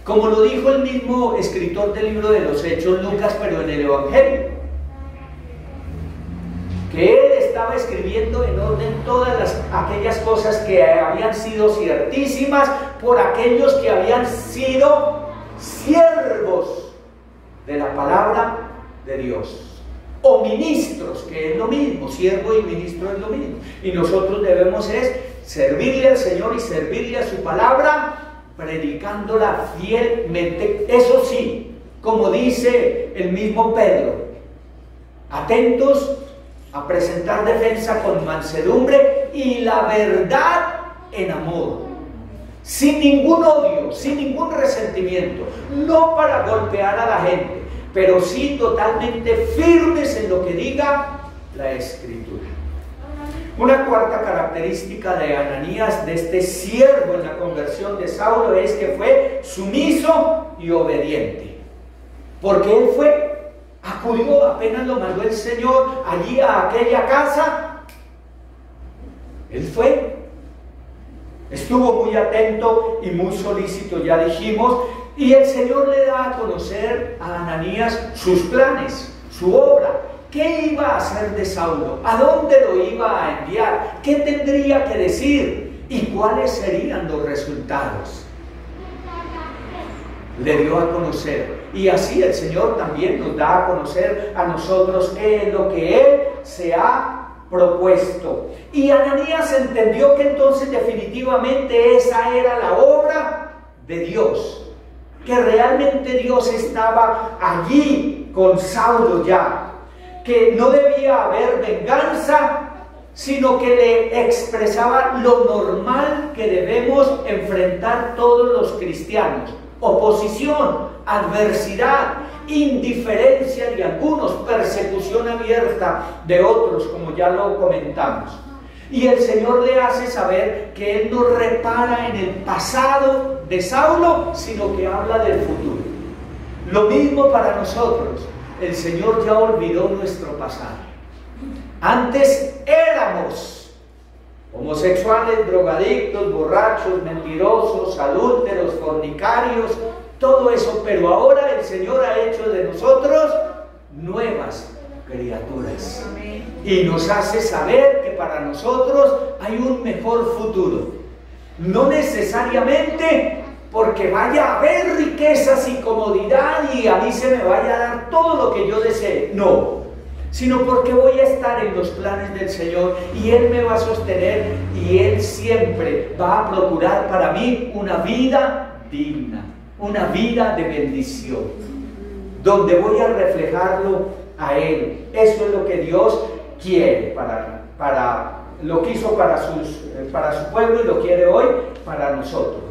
Speaker 3: Como lo dijo el mismo escritor del libro de los Hechos, Lucas, pero en el Evangelio, que él estaba escribiendo en orden todas aquellas cosas que habían sido ciertísimas por aquellos que habían sido siervos de la palabra de Dios, o ministros, que es lo mismo. Siervo y ministro es lo mismo, y nosotros debemos servirle al Señor y servirle a su palabra, predicándola fielmente. Eso sí, como dice el mismo Pedro, atentos a presentar defensa con mansedumbre y la verdad en amor, sin ningún odio, sin ningún resentimiento, no para golpear a la gente, pero sí totalmente firmes en lo que diga la Escritura. Una cuarta característica de Ananías, de este siervo en la conversión de Saulo, es que fue sumiso y obediente, porque él acudió apenas lo mandó el Señor allí a aquella casa. Él estuvo muy atento y muy solícito, ya dijimos, y el Señor le da a conocer a Ananías sus planes, su obra. ¿Qué iba a hacer de Saulo? ¿A dónde lo iba a enviar? ¿Qué tendría que decir? ¿Y cuáles serían los resultados? Le dio a conocer. Y así el Señor también nos da a conocer a nosotros qué es lo que Él se ha propuesto. Y Ananías entendió que entonces definitivamente esa era la obra de Dios, que realmente Dios estaba allí con Saulo ya, que no debía haber venganza, sino que le expresaba lo normal que debemos enfrentar todos los cristianos: oposición, adversidad, indiferencia de algunos, persecución abierta de otros, como ya lo comentamos. Y el Señor le hace saber que Él no repara en el pasado de Saulo, sino que habla del futuro. Lo mismo para nosotros. El Señor ya olvidó nuestro pasado. Antes éramos homosexuales, drogadictos, borrachos, mentirosos, adúlteros, fornicarios, todo eso, pero ahora el Señor ha hecho de nosotros nuevas criaturas. Y nos hace saber que para nosotros hay un mejor futuro. No necesariamente porque vaya a haber riquezas y comodidad y a mí se me vaya a dar todo lo que yo desee, no, sino porque voy a estar en los planes del Señor y Él me va a sostener y Él siempre va a procurar para mí una vida digna, una vida de bendición, donde voy a reflejarlo a Él. Eso es lo que Dios quiere lo quiso para su pueblo y lo quiere hoy para nosotros.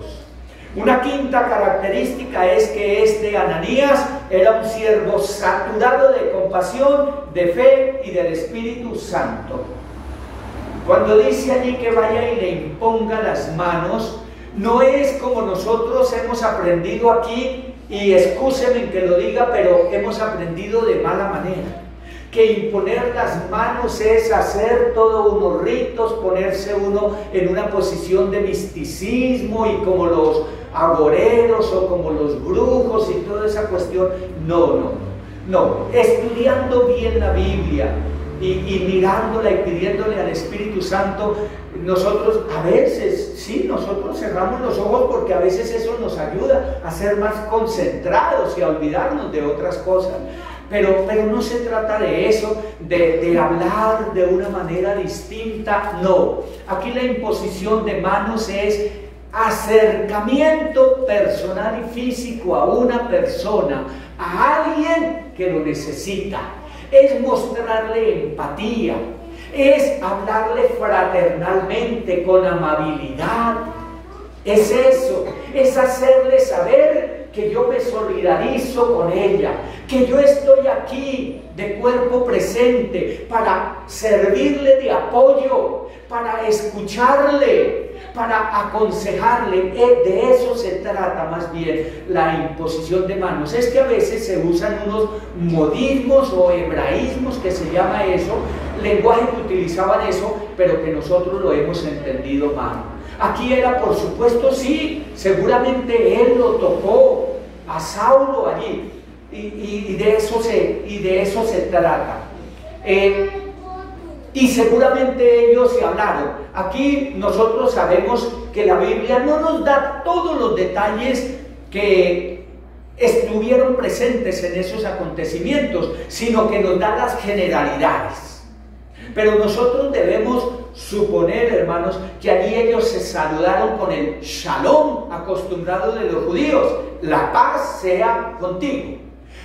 Speaker 3: Una quinta característica es que este Ananías era un siervo saturado de compasión, de fe y del Espíritu Santo. Cuando dice allí que vaya y le imponga las manos, no es como nosotros hemos aprendido aquí, y excúsenme en que lo diga, pero hemos aprendido de mala manera, que imponer las manos es hacer todos unos ritos, ponerse uno en una posición de misticismo y como los agoreros o como los brujos y toda esa cuestión. No, estudiando bien la Biblia y mirándola y pidiéndole al Espíritu Santo, nosotros a veces, sí, nosotros cerramos los ojos porque a veces eso nos ayuda a ser más concentrados y a olvidarnos de otras cosas. Pero no se trata de eso, de hablar de una manera distinta, no. Aquí la imposición de manos es acercamiento personal y físico a una persona, a alguien que lo necesita. Es mostrarle empatía, es hablarle fraternalmente, con amabilidad. Es eso, es hacerle saber que yo me solidarizo con ella, que yo estoy aquí de cuerpo presente para servirle de apoyo, para escucharle, para aconsejarle. De eso se trata más bien la imposición de manos. Es que a veces se usan unos modismos o hebraísmos, que se llama eso, lenguaje que utilizaban eso, pero que nosotros lo hemos entendido mal. Aquí era, por supuesto, sí, seguramente él lo tocó a Saulo allí, y de eso se trata. Y seguramente ellos se hablaron. Aquí nosotros sabemos que la Biblia no nos da todos los detalles que estuvieron presentes en esos acontecimientos, sino que nos da las generalidades. Pero nosotros debemos suponer, hermanos, que allí ellos se saludaron con el shalom acostumbrado de los judíos: la paz sea contigo.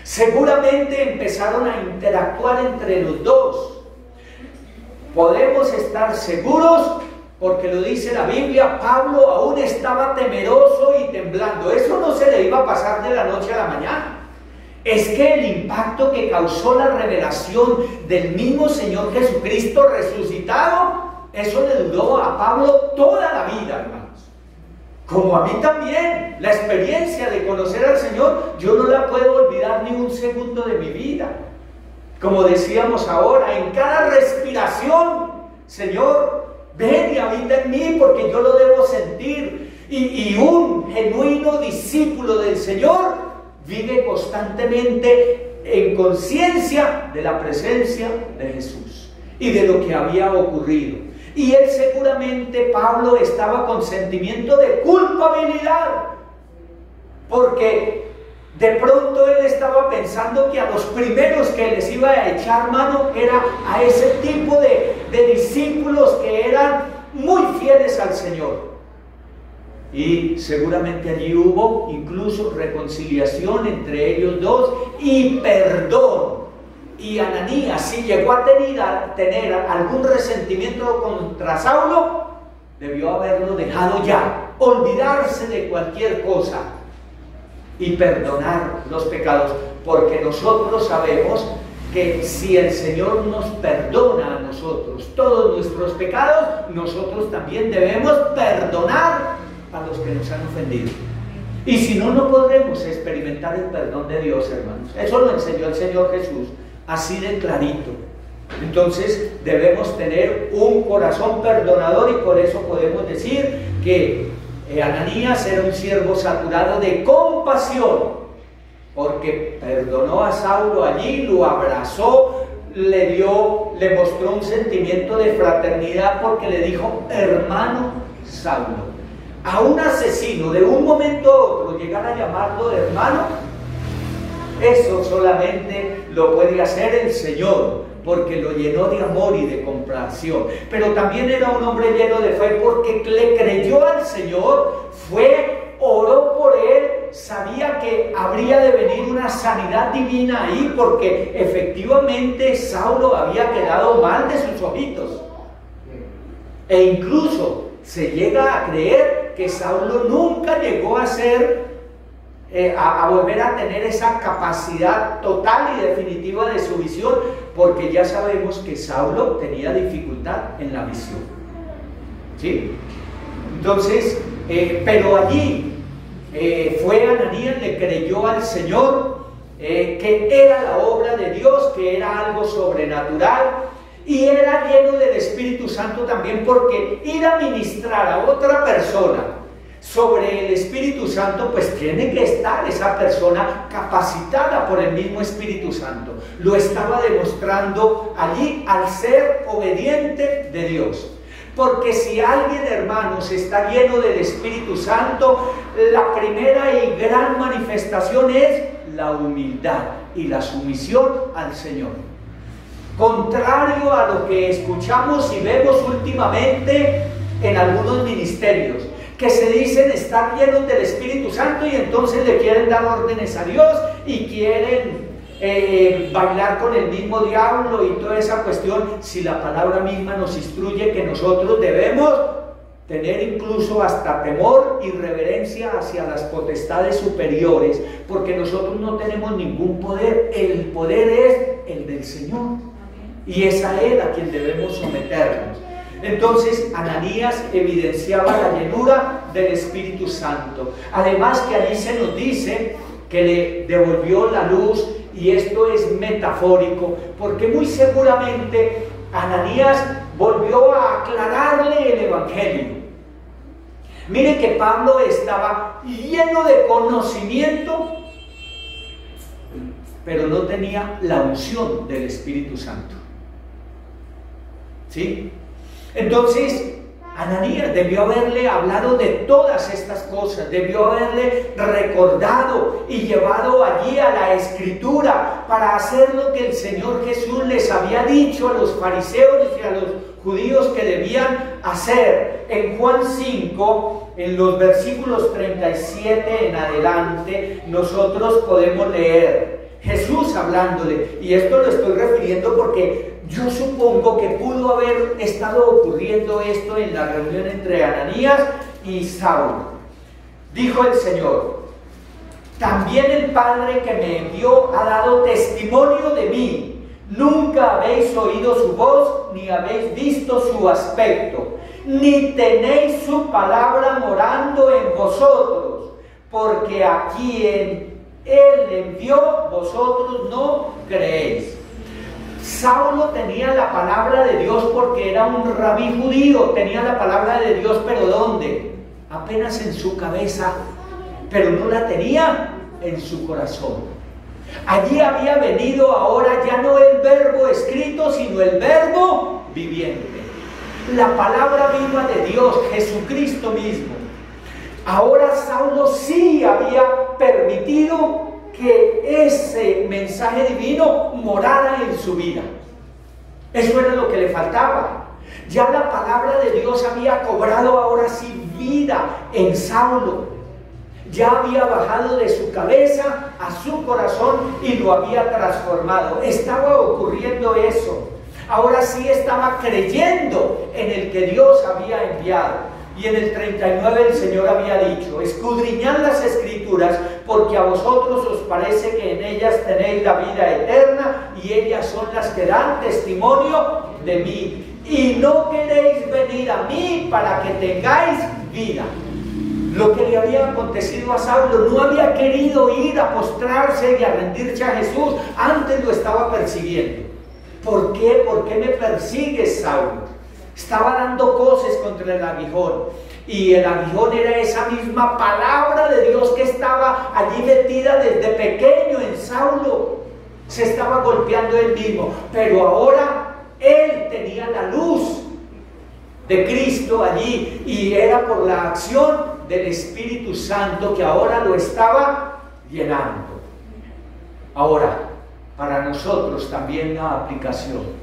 Speaker 3: Seguramente empezaron a interactuar entre los dos. podemos estar seguros, porque lo dice la Biblia, Pablo aún estaba temeroso y temblando. Eso no se le iba a pasar de la noche a la mañana. Es que el impacto que causó la revelación del mismo Señor Jesucristo resucitado, eso le duró a Pablo toda la vida, hermanos. Como a mí también, la experiencia de conocer al Señor, yo no la puedo olvidar ni un segundo de mi vida. Como decíamos ahora, en cada respiración, Señor, ven y habita en mí porque yo lo debo sentir. Y un genuino discípulo del Señor vive constantemente en conciencia de la presencia de Jesús y de lo que había ocurrido. Y él seguramente, Pablo, estaba con sentimiento de culpabilidad, porque de pronto él estaba pensando que a los primeros que les iba a echar mano era a ese tipo de discípulos que eran muy fieles al Señor. Y seguramente allí hubo incluso reconciliación entre ellos dos y perdón. Y Ananías, si llegó a tener algún resentimiento contra Saulo, debió haberlo dejado ya, olvidarse de cualquier cosa y perdonar los pecados, porque nosotros sabemos que si el Señor nos perdona a nosotros todos nuestros pecados, nosotros también debemos perdonar a los que nos han ofendido. Y si no, no podremos experimentar el perdón de Dios, hermanos. Eso lo enseñó el Señor Jesús, así de clarito. Entonces debemos tener un corazón perdonador, y por eso podemos decir que Ananías era un siervo saturado de compasión, porque perdonó a Saulo allí, lo abrazó, le mostró un sentimiento de fraternidad, porque le dijo: hermano Saulo. A un asesino de un momento a otro llegar a llamarlo hermano, eso solamente lo puede hacer el Señor, porque lo llenó de amor y de compasión. Pero también era un hombre lleno de fe, porque le creyó al Señor, oró por él, sabía que habría de venir una sanidad divina ahí, porque efectivamente Saulo había quedado mal de sus ojitos. E incluso se llega a creer que Saulo nunca llegó a volver a tener esa capacidad total y definitiva de su visión, porque ya sabemos que Saulo tenía dificultad en la visión. ¿Sí? Entonces, pero allí fue Ananías, le creyó al Señor, que era la obra de Dios, que era algo sobrenatural. Y era lleno del Espíritu Santo también, porque ir a ministrar a otra persona sobre el Espíritu Santo, pues tiene que estar esa persona capacitada por el mismo Espíritu Santo. Lo estaba demostrando allí al ser obediente de Dios. Porque si alguien, hermanos, está lleno del Espíritu Santo, la primera y gran manifestación es la humildad y la sumisión al Señor. Contrario a lo que escuchamos y vemos últimamente en algunos ministerios, que se dicen estar llenos del Espíritu Santo y entonces le quieren dar órdenes a Dios y quieren bailar con el mismo diablo y toda esa cuestión, si la palabra misma nos instruye que nosotros debemos tener incluso hasta temor y reverencia hacia las potestades superiores, porque nosotros no tenemos ningún poder, el poder es el del Señor, y es a Él a quien debemos someternos. Entonces Ananías evidenciaba la llenura del Espíritu Santo. Además que allí se nos dice que le devolvió la luz, y esto es metafórico, porque muy seguramente Ananías volvió a aclararle el Evangelio. Miren que Pablo estaba lleno de conocimiento, pero no tenía la unción del Espíritu Santo. ¿Sí? Entonces, Ananías debió haberle hablado de todas estas cosas, debió haberle recordado y llevado allí a la Escritura para hacer lo que el Señor Jesús les había dicho a los fariseos y a los judíos que debían hacer. En Juan 5, en los versículos 37 en adelante, nosotros podemos leer Jesús hablándole, y esto lo estoy refiriendo porque Yo supongo que pudo haber estado ocurriendo esto en la reunión entre Ananías y Saulo. Dijo el Señor: también el Padre que me envió ha dado testimonio de mí. Nunca habéis oído su voz, ni habéis visto su aspecto, ni tenéis su palabra morando en vosotros, porque a quien Él envió, vosotros no creéis. Saulo tenía la palabra de Dios porque era un rabí judío, tenía la palabra de Dios, pero ¿dónde? Apenas en su cabeza, pero no la tenía en su corazón. Allí había venido ahora ya no el verbo escrito, sino el verbo viviente. La palabra viva de Dios, Jesucristo mismo. Ahora Saulo sí había permitido que ese mensaje divino morara en su vida. Eso era lo que le faltaba. Ya la palabra de Dios había cobrado ahora sí vida en Saulo. Ya había bajado de su cabeza a su corazón y lo había transformado. Estaba ocurriendo eso. Ahora sí estaba creyendo en el que Dios había enviado. Y en el 39 el Señor había dicho: escudriñad las Escrituras, porque a vosotros os parece que en ellas tenéis la vida eterna, y ellas son las que dan testimonio de mí. Y no queréis venir a mí para que tengáis vida. Lo que le había acontecido a Saulo, no había querido ir a postrarse y a rendirse a Jesús. Antes lo estaba persiguiendo. ¿Por qué? ¿Por qué me persigues, Saulo? Estaba dando cosas contra el aguijón, y el aguijón era esa misma palabra de Dios que estaba allí metida desde pequeño en Saulo. Se estaba golpeando él mismo, pero ahora él tenía la luz de Cristo allí, y era por la acción del Espíritu Santo que ahora lo estaba llenando. Ahora, para nosotros también la aplicación.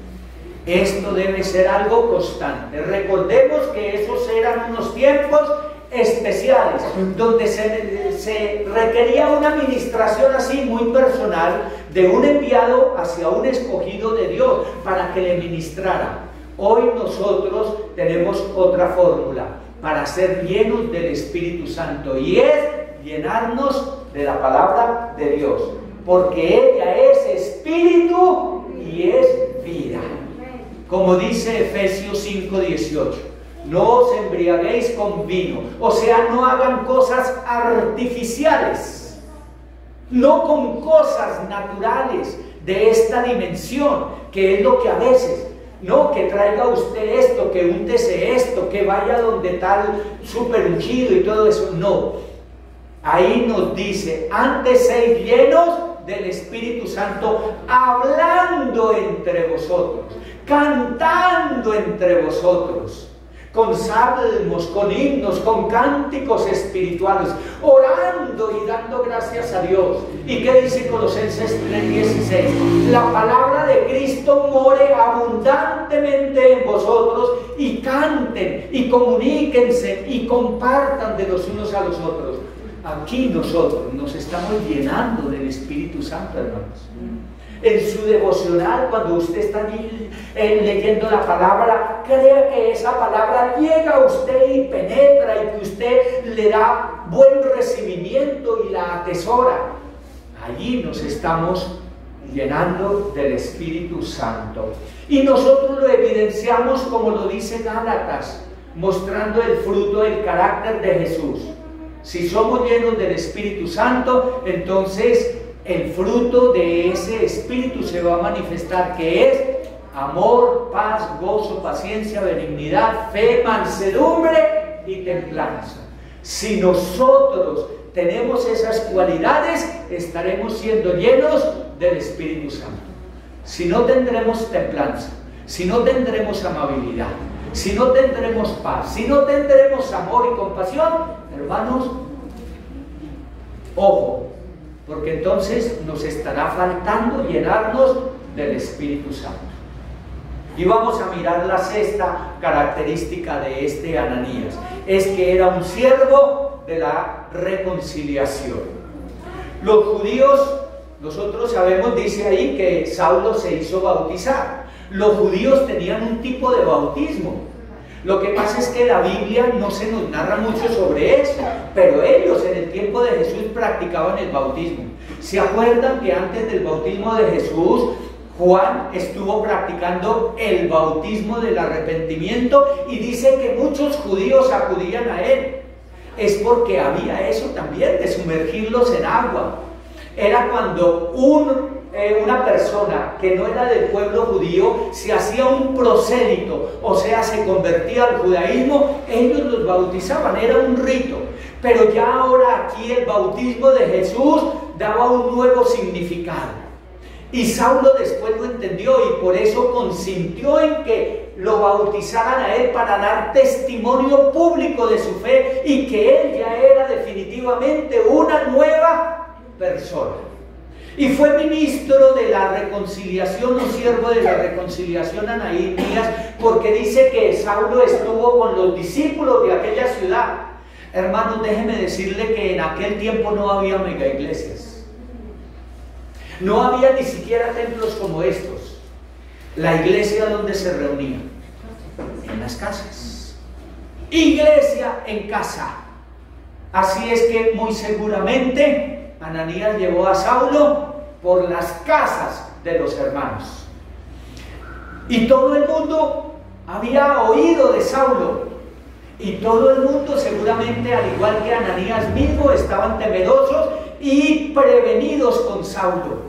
Speaker 3: Esto debe ser algo constante. Recordemos que esos eran unos tiempos especiales, donde se requería una administración así muy personal, de un enviado hacia un escogido de Dios, para que le ministrara. Hoy nosotros tenemos otra fórmula para ser llenos del Espíritu Santo, y es llenarnos de la palabra de Dios, porque ella es espíritu y es vida. Como dice Efesios 5:18, no os embriaguéis con vino, o sea, no hagan cosas artificiales, no con cosas naturales de esta dimensión, que es lo que a veces, no, que traiga usted esto, que úntese esto, que vaya donde tal súper ungido y todo eso, no. Ahí nos dice: antes sed llenos del Espíritu Santo, hablando entre vosotros, cantando entre vosotros, con salmos, con himnos, con cánticos espirituales, orando y dando gracias a Dios. ¿Y qué dice Colosenses 3:16? La palabra de Cristo more abundantemente en vosotros, y canten y comuníquense y compartan de los unos a los otros. Aquí nosotros nos estamos llenando del Espíritu Santo, hermanos. En su devocional, cuando usted está allí leyendo la palabra, crea que esa palabra llega a usted y penetra, y que usted le da buen recibimiento y la atesora. Allí nos estamos llenando del Espíritu Santo, y nosotros lo evidenciamos, como lo dice Gálatas, mostrando el fruto del carácter de Jesús. Si somos llenos del Espíritu Santo, entonces el fruto de ese Espíritu se va a manifestar, que es amor, paz, gozo, paciencia, benignidad, fe, mansedumbre y templanza. Si nosotros tenemos esas cualidades, estaremos siendo llenos del Espíritu Santo. Si no, tendremos templanza, si no, tendremos amabilidad, si no, tendremos paz, si no, tendremos amor y compasión, hermanos, ojo, porque entonces nos estará faltando llenarnos del Espíritu Santo. Y vamos a mirar la sexta característica de este Ananías: es que era un siervo de la reconciliación. Los judíos, nosotros sabemos, dice ahí, que Saulo se hizo bautizar. Los judíos tenían un tipo de bautismo. Lo que pasa es que la Biblia no se nos narra mucho sobre eso, pero ellos en el tiempo de Jesús practicaban el bautismo. ¿Se acuerdan que antes del bautismo de Jesús, Juan estuvo practicando el bautismo del arrepentimiento y dice que muchos judíos acudían a él? Es porque había eso también de sumergirlos en agua. Era cuando una persona que no era del pueblo judío se hacía un prosélito, o sea, se convertía al judaísmo, ellos los bautizaban, era un rito. Pero ya ahora aquí el bautismo de Jesús daba un nuevo significado. Y Saulo después lo entendió y por eso consintió en que lo bautizaran a él para dar testimonio público de su fe y que él ya era definitivamente una nueva persona. Y fue ministro de la reconciliación, o siervo de la reconciliación Ananías, porque dice que Saulo estuvo con los discípulos de aquella ciudad. Hermanos, déjeme decirle que en aquel tiempo no había mega iglesias. No había ni siquiera templos como estos. La iglesia donde se reunía, en las casas. Iglesia en casa. Así es que muy seguramente Ananías llevó a Saulo por las casas de los hermanos. Y todo el mundo había oído de Saulo. Y todo el mundo seguramente, al igual que Ananías mismo, estaban temerosos y prevenidos con Saulo.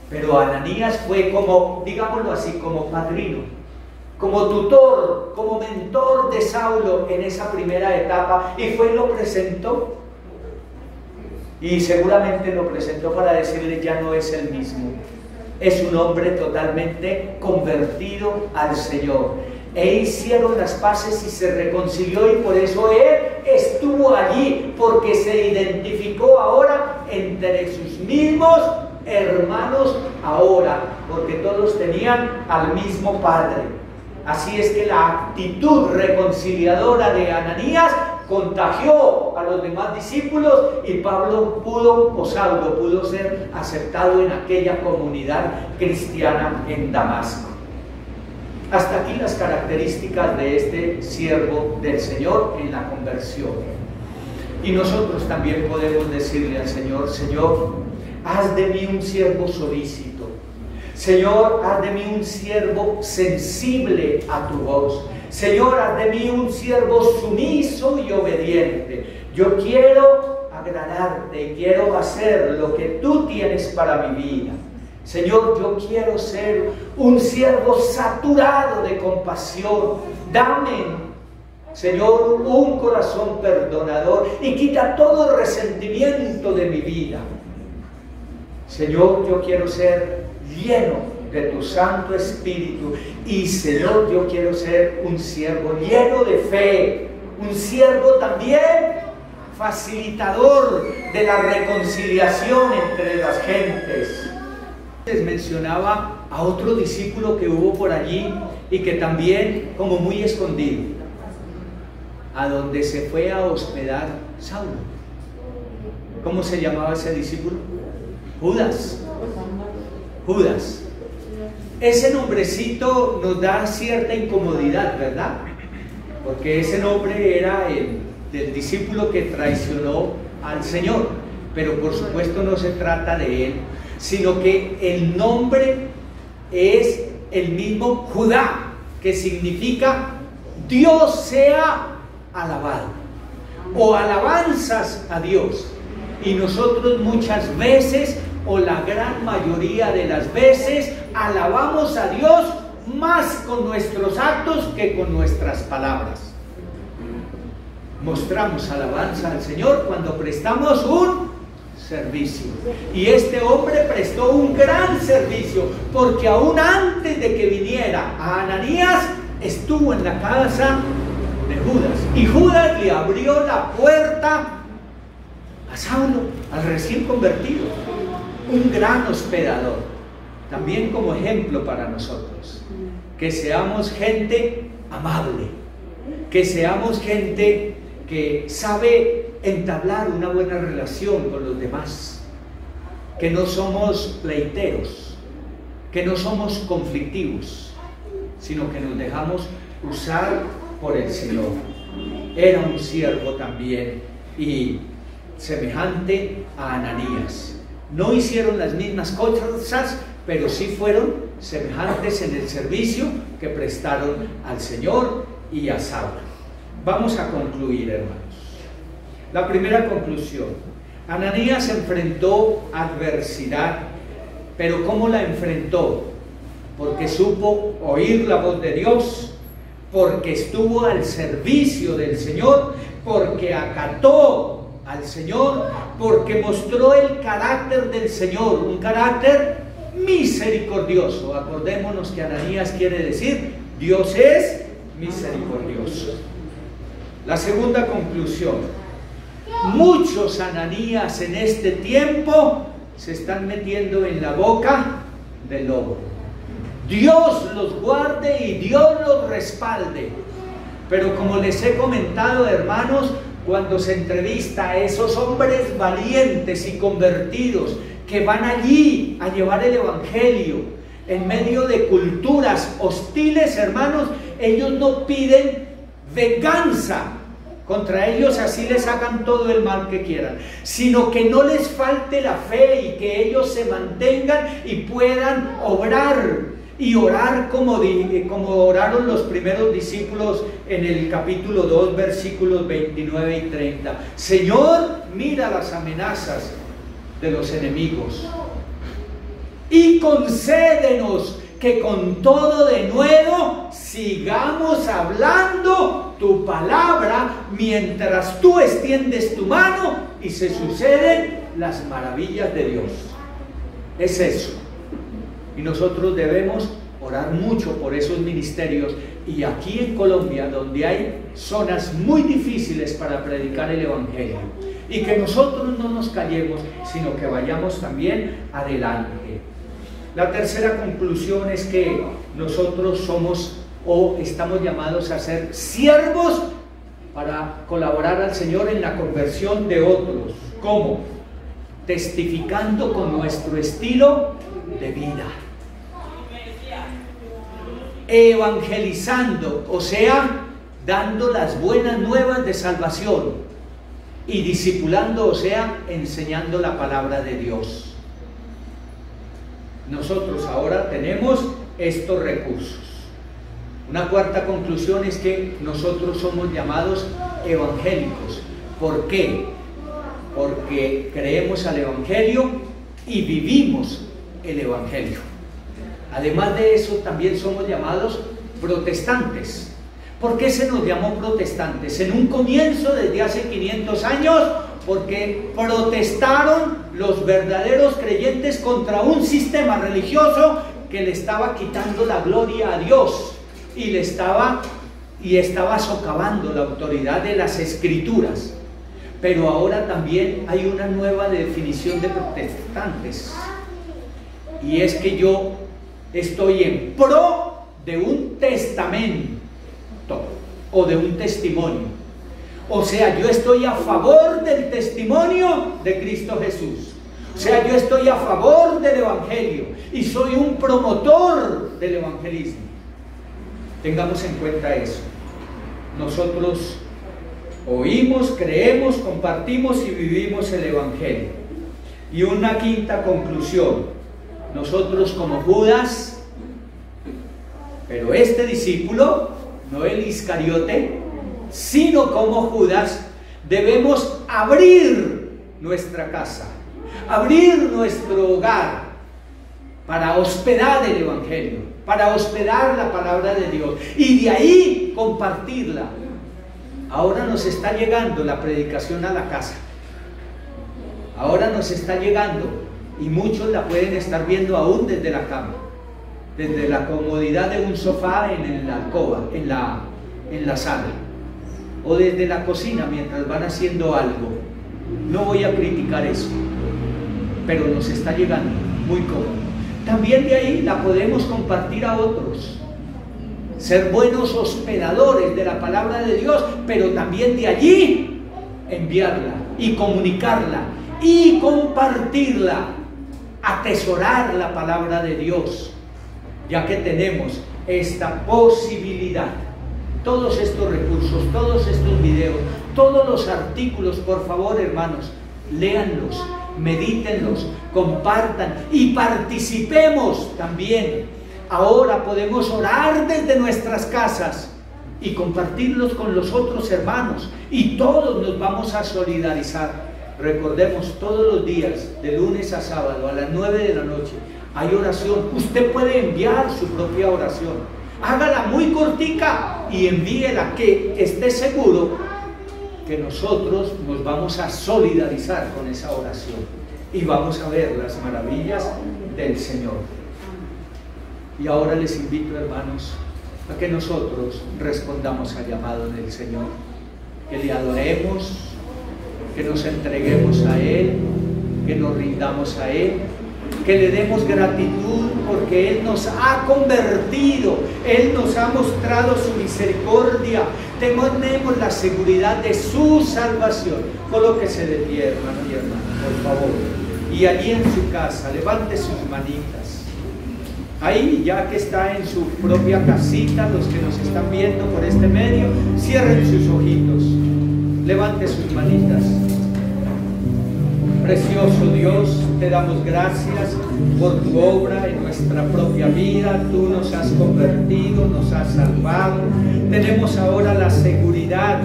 Speaker 3: Pero Ananías fue como, digámoslo así, como padrino, como tutor, como mentor de Saulo en esa primera etapa, y fue y lo presentó. Y seguramente lo presentó para decirle: ya no es el mismo, es un hombre totalmente convertido al Señor. E hicieron las paces y se reconcilió, y por eso él estuvo allí, porque se identificó ahora entre sus mismos hermanos ahora, porque todos tenían al mismo Padre. Así es que la actitud reconciliadora de Ananías contagió a los demás discípulos y Saulo pudo ser aceptado en aquella comunidad cristiana en Damasco. Hasta aquí las características de este siervo del Señor en la conversión. Y nosotros también podemos decirle al Señor: Señor, haz de mí un siervo solícito. Señor, haz de mí un siervo sensible a tu voz. Señor, haz de mí un siervo sumiso y obediente. Yo quiero agradarte y quiero hacer lo que tú tienes para mi vida. Señor, yo quiero ser un siervo saturado de compasión. Dame, Señor, un corazón perdonador y quita todo resentimiento de mi vida. Señor, yo quiero ser lleno de tu Santo Espíritu. Y Señor, yo quiero ser un siervo lleno de fe, un siervo también facilitador de la reconciliación entre las gentes. Les mencionaba a otro discípulo que hubo por allí y que también, como muy escondido, a donde se fue a hospedar Saulo. ¿Cómo se llamaba ese discípulo? Judas. Judas. Ese nombrecito nos da cierta incomodidad, ¿verdad? Porque ese nombre era el del discípulo que traicionó al Señor. Pero por supuesto no se trata de él, sino que el nombre es el mismo Judá, que significa Dios sea alabado, o alabanzas a Dios. Y nosotros muchas veces, o la gran mayoría de las veces, alabamos a Dios más con nuestros actos que con nuestras palabras. Mostramos alabanza al Señor cuando prestamos un servicio. Y este hombre prestó un gran servicio, porque aún antes de que viniera a Ananías, estuvo en la casa de Judas. Y Judas le abrió la puerta a Saulo, al recién convertido. Un gran hospedador. También como ejemplo para nosotros. Que seamos gente amable. Que seamos gente que sabe entablar una buena relación con los demás, que no somos pleiteros, que no somos conflictivos, sino que nos dejamos usar por el Señor. Era un siervo también y semejante a Ananías. No hicieron las mismas cosas, pero sí fueron semejantes en el servicio que prestaron al Señor y a Saulo. Vamos a concluir, hermanos. La primera conclusión: Ananías enfrentó adversidad, pero ¿cómo la enfrentó? Porque supo oír la voz de Dios, porque estuvo al servicio del Señor, porque acató al Señor, porque mostró el carácter del Señor, un carácter misericordioso. Acordémonos que Ananías quiere decir Dios es misericordioso. La segunda conclusión: muchos Ananías en este tiempo se están metiendo en la boca del lobo. Dios los guarde y Dios los respalde. Pero como les he comentado, hermanos, cuando se entrevista a esos hombres valientes y convertidos que van allí a llevar el evangelio en medio de culturas hostiles, hermanos, ellos no piden venganza contra ellos, así les hagan todo el mal que quieran, sino que no les falte la fe y que ellos se mantengan y puedan obrar y orar como oraron los primeros discípulos en el capítulo 2, versículos 29 y 30. Señor, mira las amenazas de los enemigos y concédenos que con todo denuedo sigamos hablando tu palabra mientras tú extiendes tu mano y se suceden las maravillas de Dios. Es eso. Y nosotros debemos orar mucho por esos ministerios. Y aquí en Colombia, donde hay zonas muy difíciles para predicar el evangelio, y que nosotros no nos callemos, sino que vayamos también adelante. La tercera conclusión es que nosotros somos o estamos llamados a ser siervos para colaborar al Señor en la conversión de otros. ¿Cómo? Testificando con nuestro estilo de vida, evangelizando, o sea, dando las buenas nuevas de salvación, y discipulando, o sea, enseñando la palabra de Dios. Nosotros ahora tenemos estos recursos. Una cuarta conclusión es que nosotros somos llamados evangélicos. ¿Por qué? Porque creemos al evangelio y vivimos el evangelio. Además de eso, también somos llamados protestantes. ¿Por qué se nos llamó protestantes? En un comienzo, desde hace 500 años, porque protestaron los verdaderos creyentes contra un sistema religioso que le estaba quitando la gloria a Dios y estaba socavando la autoridad de las Escrituras. Pero ahora también hay una nueva definición de protestantes, y es que yo estoy en pro de un testamento o de un testimonio. O sea, yo estoy a favor del testimonio de Cristo Jesús. O sea, yo estoy a favor del evangelio y soy un promotor del evangelismo. Tengamos en cuenta eso. Nosotros oímos, creemos, compartimos y vivimos el evangelio. Y una quinta conclusión: nosotros como Judas, pero este discípulo, no el Iscariote, sino como Judas, debemos abrir nuestra casa, abrir nuestro hogar para hospedar el evangelio, para hospedar la palabra de Dios y de ahí compartirla. Ahora nos está llegando la predicación a la casa, ahora nos está llegando, y muchos la pueden estar viendo aún desde la cama, desde la comodidad de un sofá en la alcoba, en la sala, o desde la cocina mientras van haciendo algo. No voy a criticar eso, pero nos está llegando muy cómodo. También de ahí la podemos compartir a otros, ser buenos hospedadores de la palabra de Dios, pero también de allí enviarla y comunicarla y compartirla, atesorar la palabra de Dios ya que tenemos esta posibilidad. Todos estos recursos, todos estos videos, todos los artículos, por favor, hermanos, léanlos, medítenlos, compartan y participemos también. Ahora podemos orar desde nuestras casas y compartirlos con los otros hermanos, y todos nos vamos a solidarizar. Recordemos, todos los días, de lunes a sábado, a las 9 de la noche, hay oración. Usted puede enviar su propia oración. Hágala muy cortica y envíela, que esté seguro que nosotros nos vamos a solidarizar con esa oración y vamos a ver las maravillas del Señor. Y ahora les invito, hermanos, a que nosotros respondamos al llamado del Señor, que le adoremos, que nos entreguemos a Él, que nos rindamos a Él, que le demos gratitud porque Él nos ha convertido, Él nos ha mostrado su misericordia. Tenemos la seguridad de su salvación. Colóquese de pie, hermano y hermana, por favor. Y allí en su casa, levante sus manitas. Ahí, ya que está en su propia casita, los que nos están viendo por este medio, cierren sus ojitos, levante sus manitas. Precioso Dios, te damos gracias por tu obra en nuestra propia vida. Tú nos has convertido, nos has salvado. Tenemos ahora la seguridad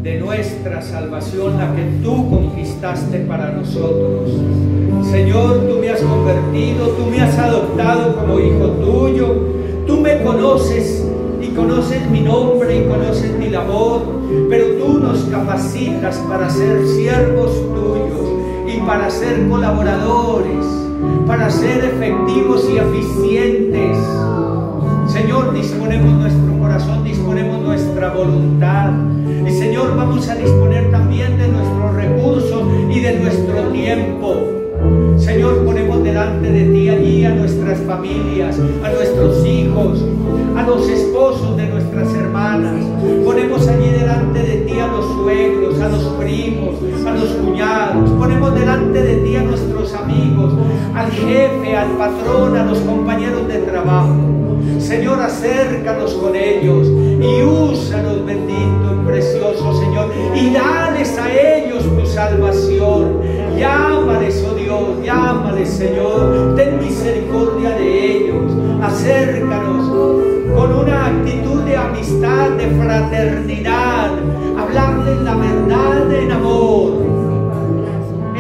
Speaker 3: de nuestra salvación, la que tú conquistaste para nosotros. Señor, tú me has convertido, tú me has adoptado como hijo tuyo. Tú me conoces y conoces mi nombre y conoces mi labor, pero tú nos capacitas para ser siervos tuyos y para ser colaboradores, para ser efectivos y eficientes. Señor, disponemos nuestro corazón, disponemos nuestra voluntad, y Señor, vamos a disponer también de nuestros recursos y de nuestro tiempo. Señor, ponemos delante de ti allí a nuestras familias, a nuestros hijos, a los esposos de nuestras hermanas. Ponemos allí delante de ti a los suegros, a los primos, a los cuñados. Ponemos delante de ti a nuestros amigos, al jefe, al patrón, a los compañeros de trabajo. Señor, acércanos con ellos y úsanos, bendito y precioso Señor, y dales a ellos tu salvación. Llámales, oh Dios, llámales, Señor, ten misericordia de ellos. Acércanos con una actitud de amistad, de fraternidad, hablarles la verdad en amor.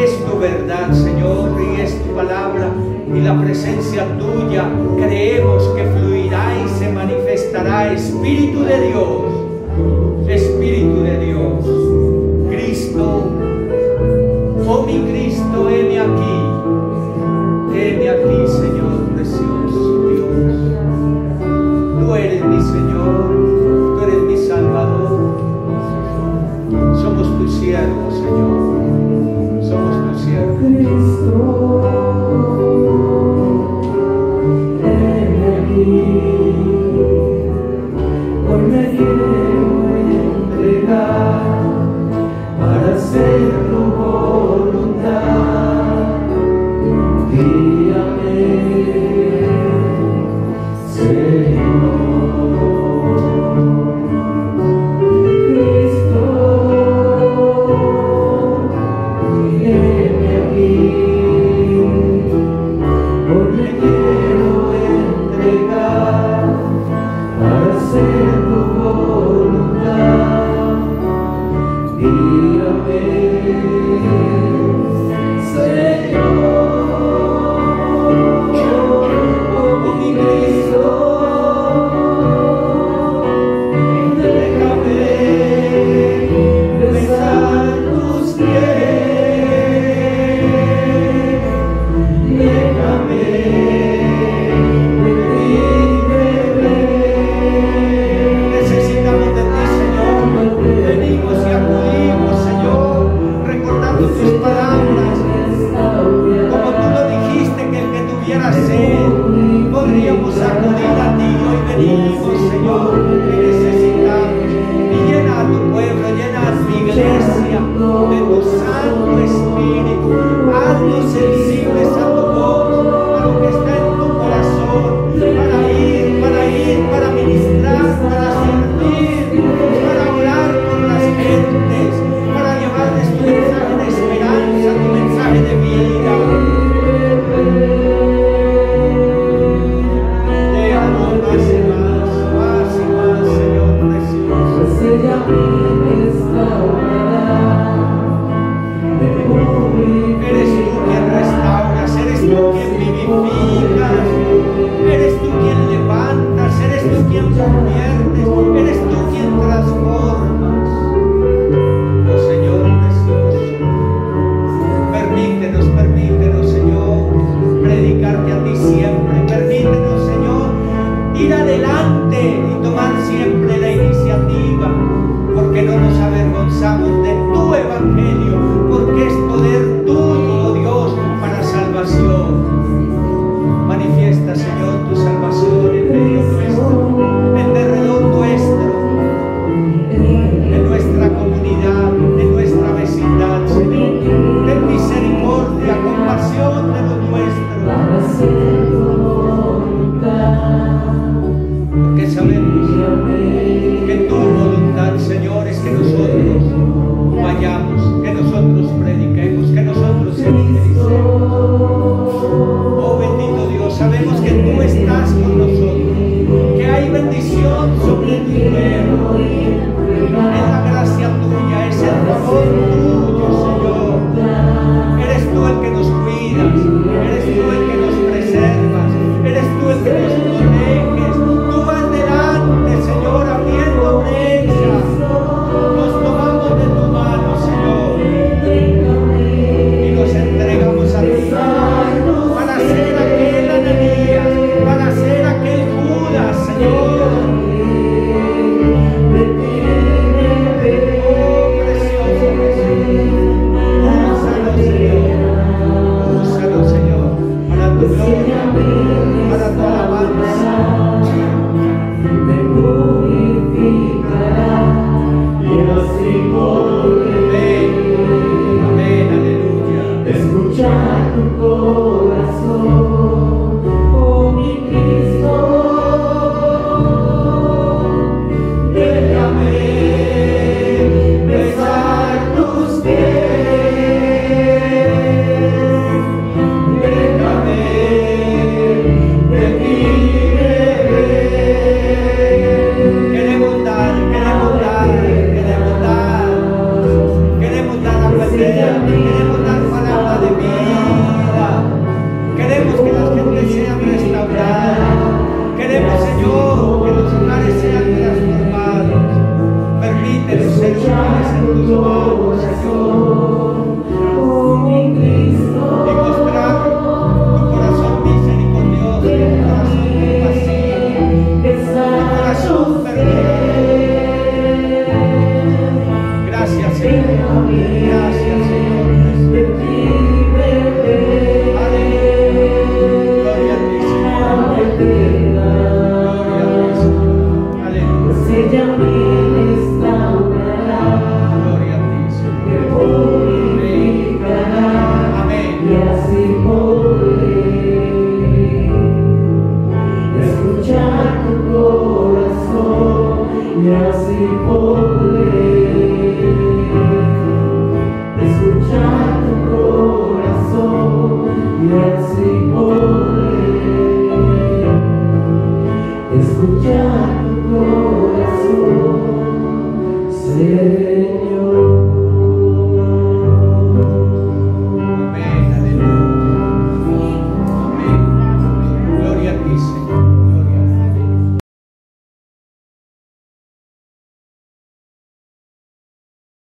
Speaker 3: Es tu verdad, Señor, y es tu palabra, y la presencia tuya creemos que fluirá y se manifestará. Espíritu de Dios, Espíritu de Dios, Cristo, oh mi Cristo, heme aquí, Señor precioso Dios. Tú eres mi Señor, tú eres mi Salvador. Somos tus siervos, Señor, somos tus siervos. Cristo, heme aquí, hoy me quiero entregar para hacer tu voluntad. Guíame, Señor. Cristo, heme aquí, hoy me quiero entregar para hacer tu voluntad. Guíame, Señor. Oh mi Cristo, déjame besar tus pies, déjame de ti beber. Necesitamos de ti, Señor. Venimos y acudimos, Señor, recordando conviertes, eres tú quien transformas. Oh Señor precioso, permítenos, Señor, predicarte a ti siempre. Permítenos, Señor, ir adelante y tomar siempre la iniciativa, porque no nos avergonzamos de tu evangelio, porque es poder tuyo, oh Dios, para salvación. Manifiesta, Señor, tu salvación en medio nuestro, en derredor nuestro, en nuestra comunidad, en nuestra vecindad, Señor. Ten misericordia, compasión de los nuestros. Porque sabemos que tu voluntad, Señor, es que nosotros vayamos, que nosotros prediquemos, que nosotros evangelicemos. Oh bendito Dios, sabemos que tú estás con nosotros, que hay bendición sobre tu pueblo. Es la gracia tuya, es el favor tuyo, Señor. Eres tú el que nos cuidas, eres tú el que nos preservas, eres tú el que nos proteges. Tú vas delante, Señor, abriendo brechas. Nos tomamos de tu mano, Señor, y nos entregamos a ti para ser aquel Ananías, para ser aquel Judas, Señor. Oh, precioso Jesús, úsalo, Señor, para tu gloria, para tu alabanza. Amén, aleluya.
Speaker 4: Escuchar tu corazón, oh mi Cristo, déjame besar tus pies, déjame de ti beber.
Speaker 3: Queremos dar a aprender, queremos dar palabra de vida, queremos que las gentes sean restauradas, queremos, Señor, que los hogares sean transformados. Permítenos ser útiles en tus manos, Señor, y mostrar tu corazón misericordioso, tu corazón compasivo, tu corazón perdonador. Gracias, Señor. Gracias, Señor.